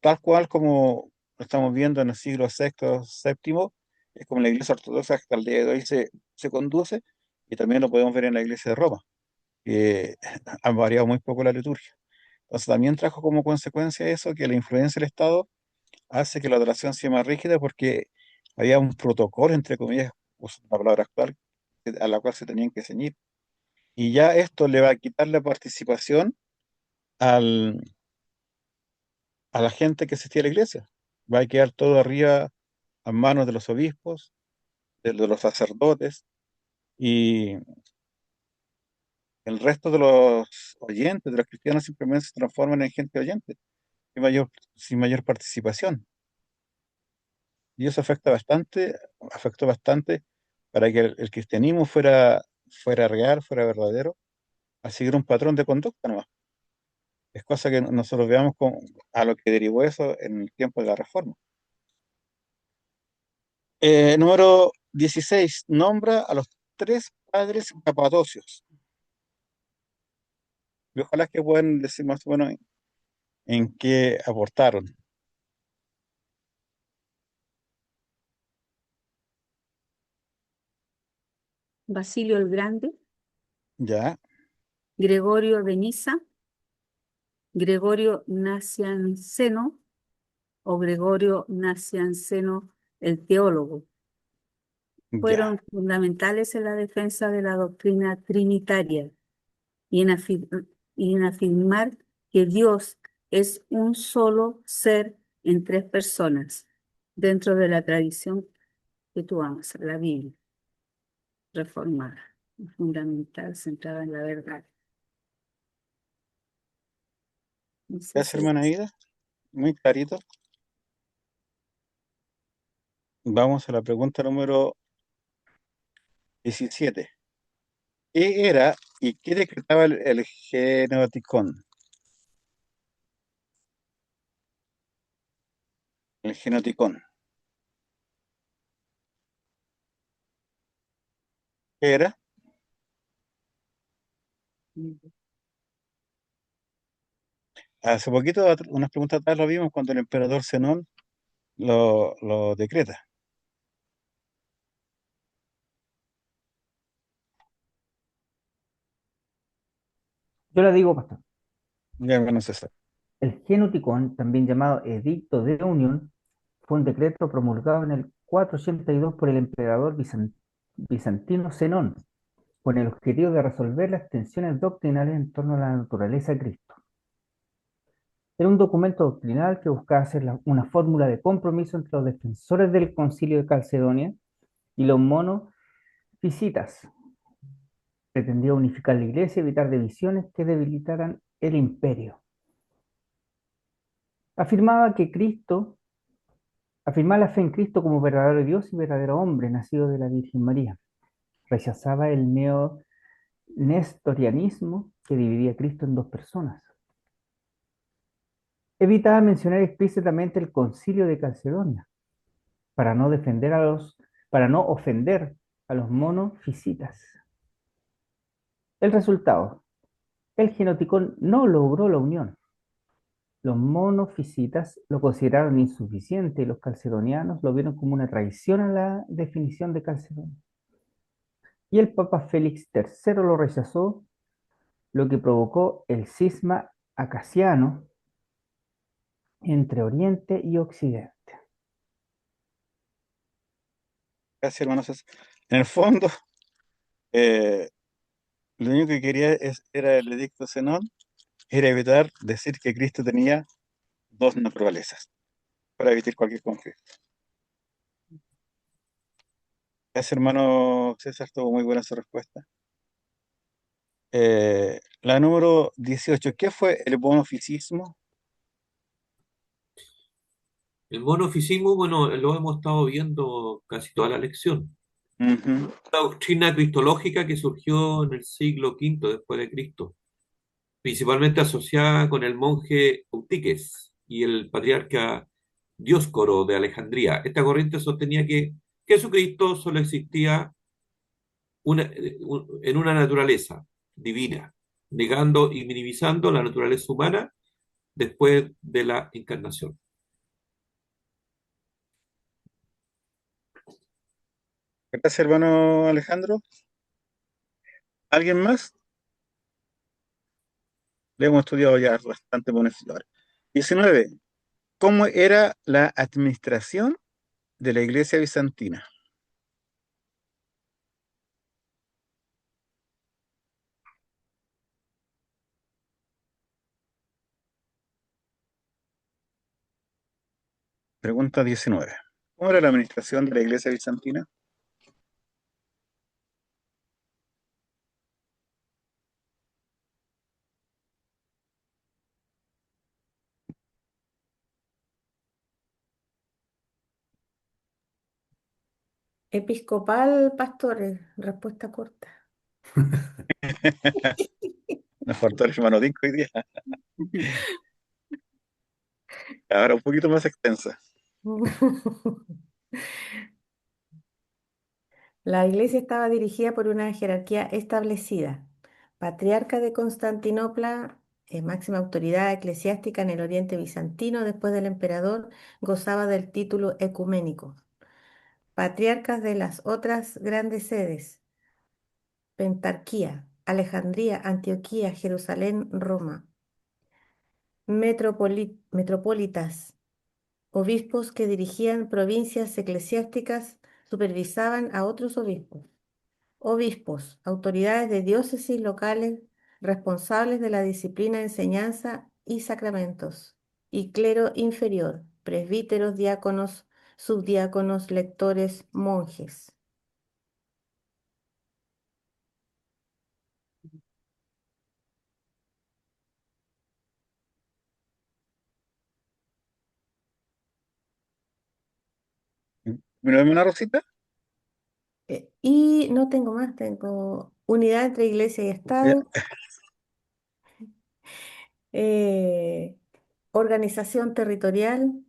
tal cual como lo estamos viendo en el siglo sexto, séptimo, es como la iglesia ortodoxa que hasta el día de hoy se conduce, y también lo podemos ver en la iglesia de Roma, que han variado muy poco la liturgia. Entonces también trajo como consecuencia eso, que la influencia del Estado hace que la adoración sea más rígida porque había un protocolo, entre comillas, uso la palabra actual, a la cual se tenían que ceñir. Y ya esto le va a quitar la participación al, a la gente que asistía a la iglesia. Va a quedar todo arriba a manos de los obispos, de los sacerdotes, y el resto de los oyentes, de los cristianos, simplemente se transforman en gente oyente, sin mayor participación. Y eso afectó bastante para que el cristianismo fuera real, fuera verdadero, a seguir un patrón de conducta nomás. Es cosa que nosotros veamos a lo que derivó eso en el tiempo de la Reforma. Número 16. Nombra a los tres padres capadocios. Y ojalá que puedan decir más o menos en qué aportaron. Basilio el Grande, Ya, Gregorio de Niza, Gregorio Nacianceno o Gregorio Nacianceno el teólogo. ya. Fueron fundamentales en la defensa de la doctrina trinitaria y en afirmar que Dios es un solo ser en tres personas, dentro de la tradición que tú amas, la Biblia reformada, fundamental, centrada en la verdad. No sé Gracias, si hermana Ida. Muy clarito. Vamos a la pregunta número 17. ¿Qué era y qué decretaba el genoticón? El genoticón. ¿Qué era? Hace poquito, unas preguntas atrás lo vimos cuando el emperador Zenón lo decreta. Yo le digo, pastor. Ya, bueno, César. El Genouticón, también llamado Edicto de Unión, fue un decreto promulgado en el 482 por el emperador bizantino Zenón, con el objetivo de resolver las tensiones doctrinales en torno a la naturaleza de Cristo. Era un documento doctrinal que buscaba hacer una fórmula de compromiso entre los defensores del Concilio de Calcedonia y los monofisitas. Pretendía unificar la iglesia y evitar divisiones que debilitaran el imperio. Afirmaba que Cristo, afirmaba la fe en Cristo como verdadero Dios y verdadero hombre, nacido de la Virgen María. Rechazaba el nestorianismo que dividía a Cristo en dos personas. Evitaba mencionar explícitamente el Concilio de Calcedonia para no para no ofender a los monofisitas. El resultado, el Genoticón no logró la unión. Los monofisitas lo consideraron insuficiente y los calcedonianos lo vieron como una traición a la definición de Calcedonia. Y el Papa Félix III lo rechazó, lo que provocó el cisma acaciano entre Oriente y Occidente. Gracias, hermano César. En el fondo, eh, lo único que quería era el edicto Zenón, era evitar decir que Cristo tenía dos naturalezas, para evitar cualquier conflicto. Gracias, hermano César, tuvo muy buena su respuesta. La número 18, ¿qué fue el monofisismo? El monofisismo, bueno, lo hemos estado viendo casi toda la lección. Ujú. La doctrina cristológica que surgió en el siglo V después de Cristo, principalmente asociada con el monje Eutíquez y el patriarca Dioscoro de Alejandría. Esta corriente sostenía que Jesucristo solo existía en una naturaleza divina, negando y minimizando la naturaleza humana después de la encarnación. Gracias, hermano Alejandro. ¿Alguien más? Le hemos estudiado ya bastante por ese lugar. 19. ¿Cómo era la administración de la iglesia bizantina? Pregunta 19. ¿Cómo era la administración de la iglesia bizantina? Episcopal, pastores, respuesta corta. Nos faltó el hermano Dinco hoy día. Ahora un poquito más extensa. La iglesia estaba dirigida por una jerarquía establecida. Patriarca de Constantinopla, máxima autoridad eclesiástica en el Oriente Bizantino después del emperador, gozaba del título ecuménico. Patriarcas de las otras grandes sedes: Pentarquía, Alejandría, Antioquía, Jerusalén, Roma. Metropolitas, obispos que dirigían provincias eclesiásticas, supervisaban a otros obispos. Obispos, autoridades de diócesis locales, responsables de la disciplina, enseñanza y sacramentos. Y clero inferior, presbíteros, diáconos, subdiáconos, lectores, monjes. ¿Me lo ves una rosita? Y no tengo más, tengo unidad entre iglesia y Ya. Estado, eh, organización territorial,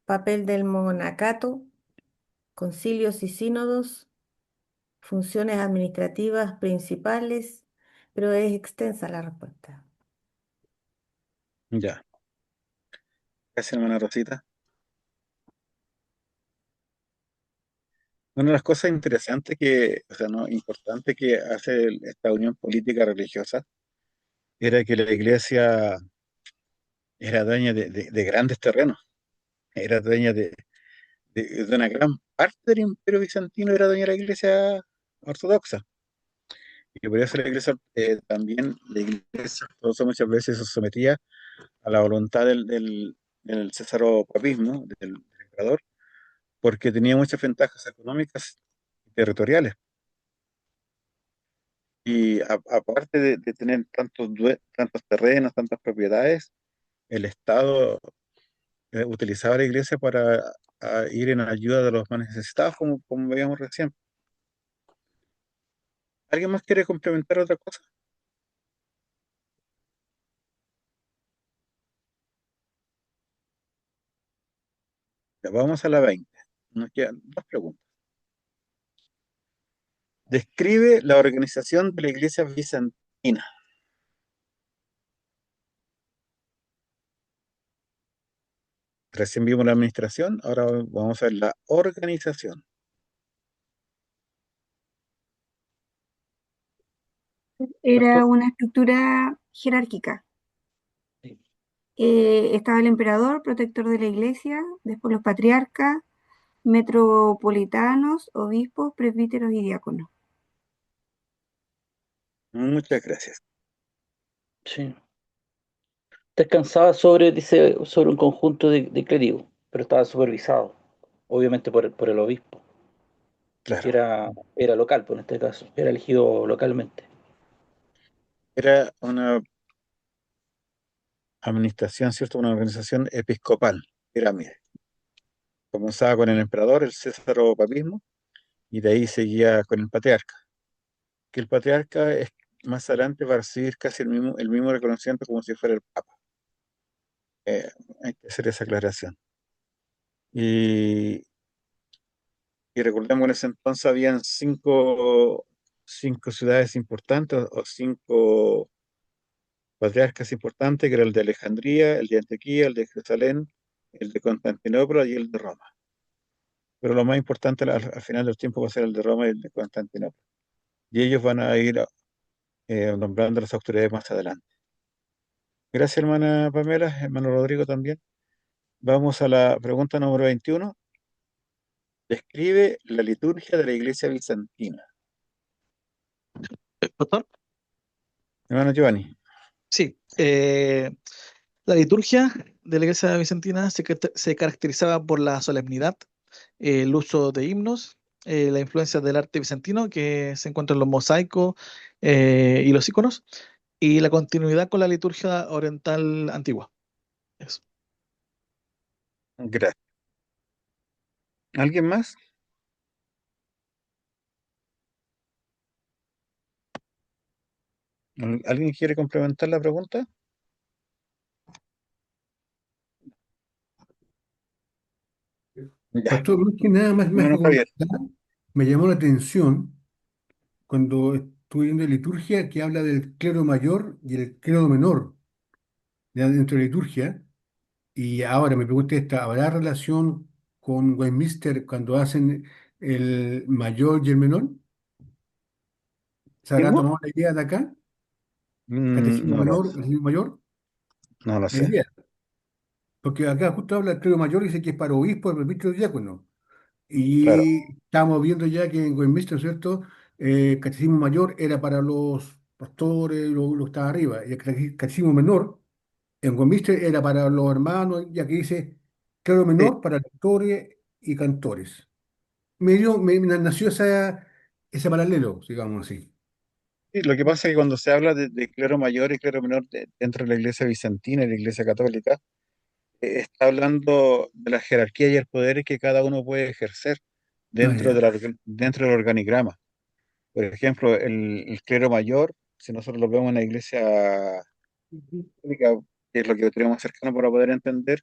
papel del monacato, concilios y sínodos, funciones administrativas principales, pero es extensa la respuesta. Ya. Gracias, hermana Rosita. Una de las cosas interesantes que, o sea, no, importante que hace esta unión política religiosa era que la iglesia era dueña de grandes terrenos, era dueña de una gran parte del imperio bizantino, era dueña de la iglesia ortodoxa. Y por eso la iglesia, también la iglesia ortodoxa muchas veces se sometía a la voluntad del cesaropapismo, del emperador, porque tenía muchas ventajas económicas y territoriales. Y aparte de tener tantos terrenos, tantas propiedades, el Estado utilizaba la iglesia para ir en ayuda de los más necesitados, como veíamos recién. ¿Alguien más quiere complementar otra cosa? Ya, vamos a la 20. Nos quedan dos preguntas. Describe la organización de la iglesia bizantina. Recién vimos la administración, ahora vamos a ver la organización. Era Pastor, una estructura jerárquica. Sí. Estaba el emperador, protector de la iglesia, después los patriarcas, metropolitanos, obispos, presbíteros y diáconos. muchas gracias. Sí. Descansaba dice, sobre un conjunto de clérigos, pero estaba supervisado, obviamente por el obispo, que Claro, era local, pues en este caso, era elegido localmente. era una administración, ¿cierto? Una organización episcopal, pirámide. Comenzaba con el emperador, el césaropapismo, y de ahí seguía con el patriarca. Que el patriarca es, más adelante va a recibir casi el mismo reconocimiento como si fuera el papa. Eh, Hay que hacer esa aclaración. Y, y recordemos que en ese entonces habían cinco ciudades importantes o cinco patriarcas importantes, que era el de Alejandría, el de Antioquía, el de Jerusalén, el de Constantinopla y el de Roma. Pero lo más importante al final del tiempo va a ser el de Roma y el de Constantinopla. Y ellos van a ir nombrando a las autoridades más adelante. Gracias, hermana Pamela, hermano Rodrigo también. Vamos a la pregunta número 21. Describe la liturgia de la iglesia bizantina. Pastor, Hermano Giovanni. sí. La liturgia de la iglesia bizantina se caracterizaba por la solemnidad, el uso de himnos, la influencia del arte bizantino que se encuentra en los mosaicos y los iconos, y la continuidad con la liturgia oriental antigua. Eso. Gracias. ¿Alguien más? ¿Alguien quiere complementar la pregunta? Ya, Pastor, más que nada, más que hermano Javier. comentar, me llamó la atención cuando estuve viendo liturgia que habla del clero mayor y el clero menor ya dentro de la liturgia. Y ahora me pregunto esta, ¿habrá relación con Westminster cuando hacen el mayor y el menor? ¿Se habrá ¿Cómo? tomado la idea de acá? Catecismo No lo, menor, catecismo mayor. no lo La sé. idea, porque acá justo habla el clero mayor y dice que es para obispo, presbítero y diácono. Claro. Y estamos viendo ya que en Westminster, ¿cierto? El catecismo mayor era para los pastores, lo que estaba arriba. Y el catecismo menor en Westminster era para los hermanos, ya que dice clero Sí, menor para lectores y cantores. Me nació ese paralelo, digamos así. sí, lo que pasa es que cuando se habla de clero mayor y clero menor dentro de la iglesia bizantina y la iglesia católica, está hablando de la jerarquía y el poder que cada uno puede ejercer Ah, dentro ya. dentro del organigrama. Por ejemplo, el clero mayor, si nosotros lo vemos en la iglesia católica, que es lo que tenemos más cercano para poder entender,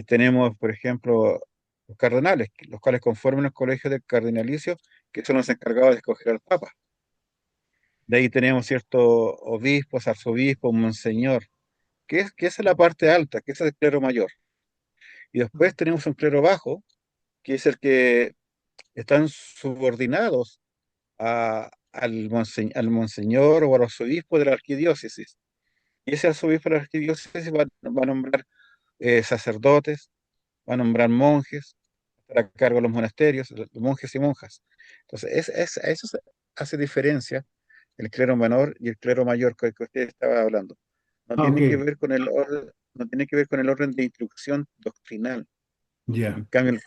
tenemos, por ejemplo, los cardenales, los cuales conforman el colegio del cardinalicio que son los encargados de escoger al Papa. De ahí tenemos ciertos obispos, arzobispos, monseñor, que esa es la parte alta, que ese es el clero mayor. Y después tenemos un clero bajo, que es el que están subordinados al monseñor o al arzobispo de la arquidiócesis. Y ese arzobispo de la arquidiócesis va a nombrar sacerdotes, va a nombrar monjes, para cargo de los monasterios, los monjes y monjas. Entonces, a eso se hace diferencia el clero menor y el clero mayor que usted estaba hablando. No Ah, ok, tiene que ver con el orden, no tiene que ver con el orden de instrucción doctrinal. En ya. cambio,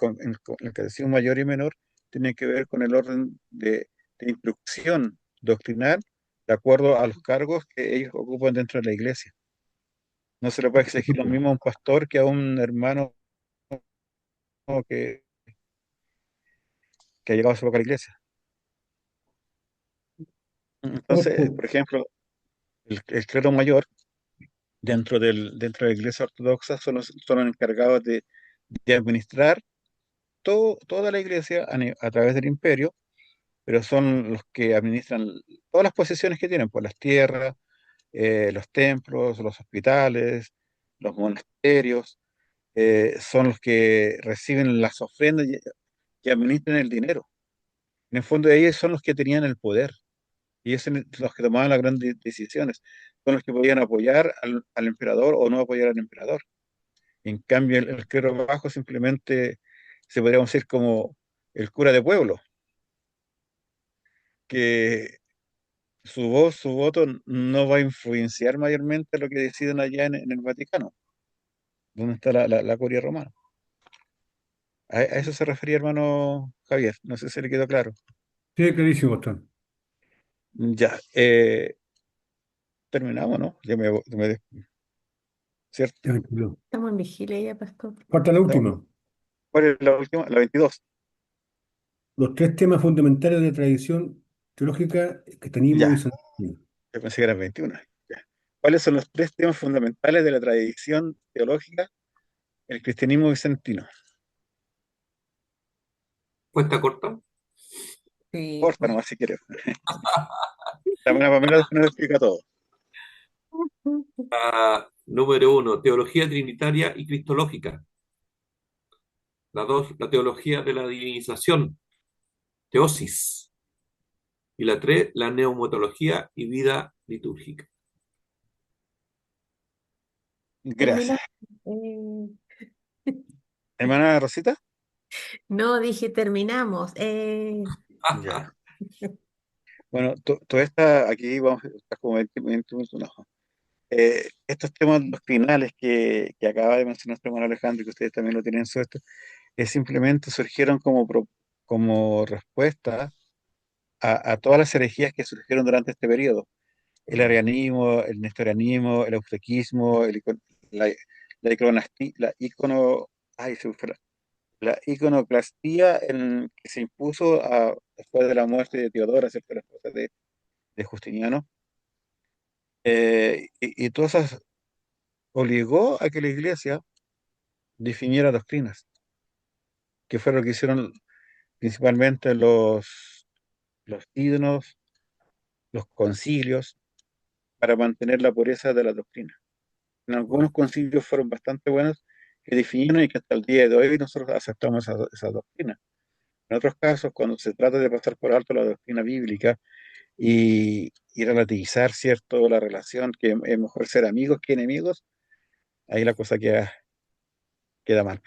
el catecismo mayor y menor tiene que ver con el orden de instrucción doctrinal de acuerdo a los cargos que ellos ocupan dentro de la iglesia. No se le puede exigir lo mismo a un pastor que a un hermano que, que ha llegado a su poca iglesia. Entonces, Perfecto. por ejemplo, el clero mayor dentro de la iglesia ortodoxa son los encargados de administrar toda la iglesia a través del imperio, pero son los que administran todas las posesiones que tienen, por las tierras, los templos, los hospitales, los monasterios, son los que reciben las ofrendas y administran el dinero. En el fondo, ellos son los que tenían el poder y ellos son los que tomaban las grandes decisiones, son los que podían apoyar al emperador o no apoyar al emperador. En cambio, el clero bajo simplemente se podría decir como el cura de pueblo, que su voz, su voto no va a influenciar mayormente lo que deciden allá en el Vaticano, donde está la curia romana. A eso se refería, hermano Javier. No sé si le quedó claro. Sí, clarísimo, Gastón. Ya, terminamos, ¿no? ¿Cierto? Ya me quedó. Estamos en vigilia ya, pastor. Falta la No, última. ¿cuál es la última? La 22. Los tres temas fundamentales de la tradición teológica, cristianismo y Ya, santiago. yo pensé que eran 21. Ya. ¿Cuáles son los tres temas fundamentales de la tradición teológica el cristianismo bizantino? Cuesta corta. Sí, Corta nomás si quieres. La buena Pamela después nos explica todo. Número uno, teología trinitaria y cristológica. La dos, la teología de la divinización, teosis. Y la tres, la neumatología y vida litúrgica. Gracias. termina. eh, Hermana Rosita. no, dije terminamos. Ya. Bueno, toda esta, aquí vamos a estar como 20 minutos, no. Estos temas doctrinales que acaba de mencionar nuestro hermano Alejandro y que ustedes también lo tienen en su esto, simplemente surgieron como respuesta a todas las herejías que surgieron durante este periodo. El arianismo, el nestorianismo, el eusequismo, la, la icono, ay, se me fue la iconoclastía que se impuso después de la muerte de Teodora, ¿cierto? La esposa de Justiniano. Y todo eso obligó a que la iglesia definiera doctrinas, que fue lo que hicieron principalmente los ídolos, los concilios, para mantener la pureza de la doctrina. En algunos concilios fueron bastante buenos, que definieron y que hasta el día de hoy nosotros aceptamos esa doctrina. En otros casos, cuando se trata de pasar por alto la doctrina bíblica y relativizar, ¿cierto?, la relación, que es mejor ser amigos que enemigos, ahí la cosa queda mal.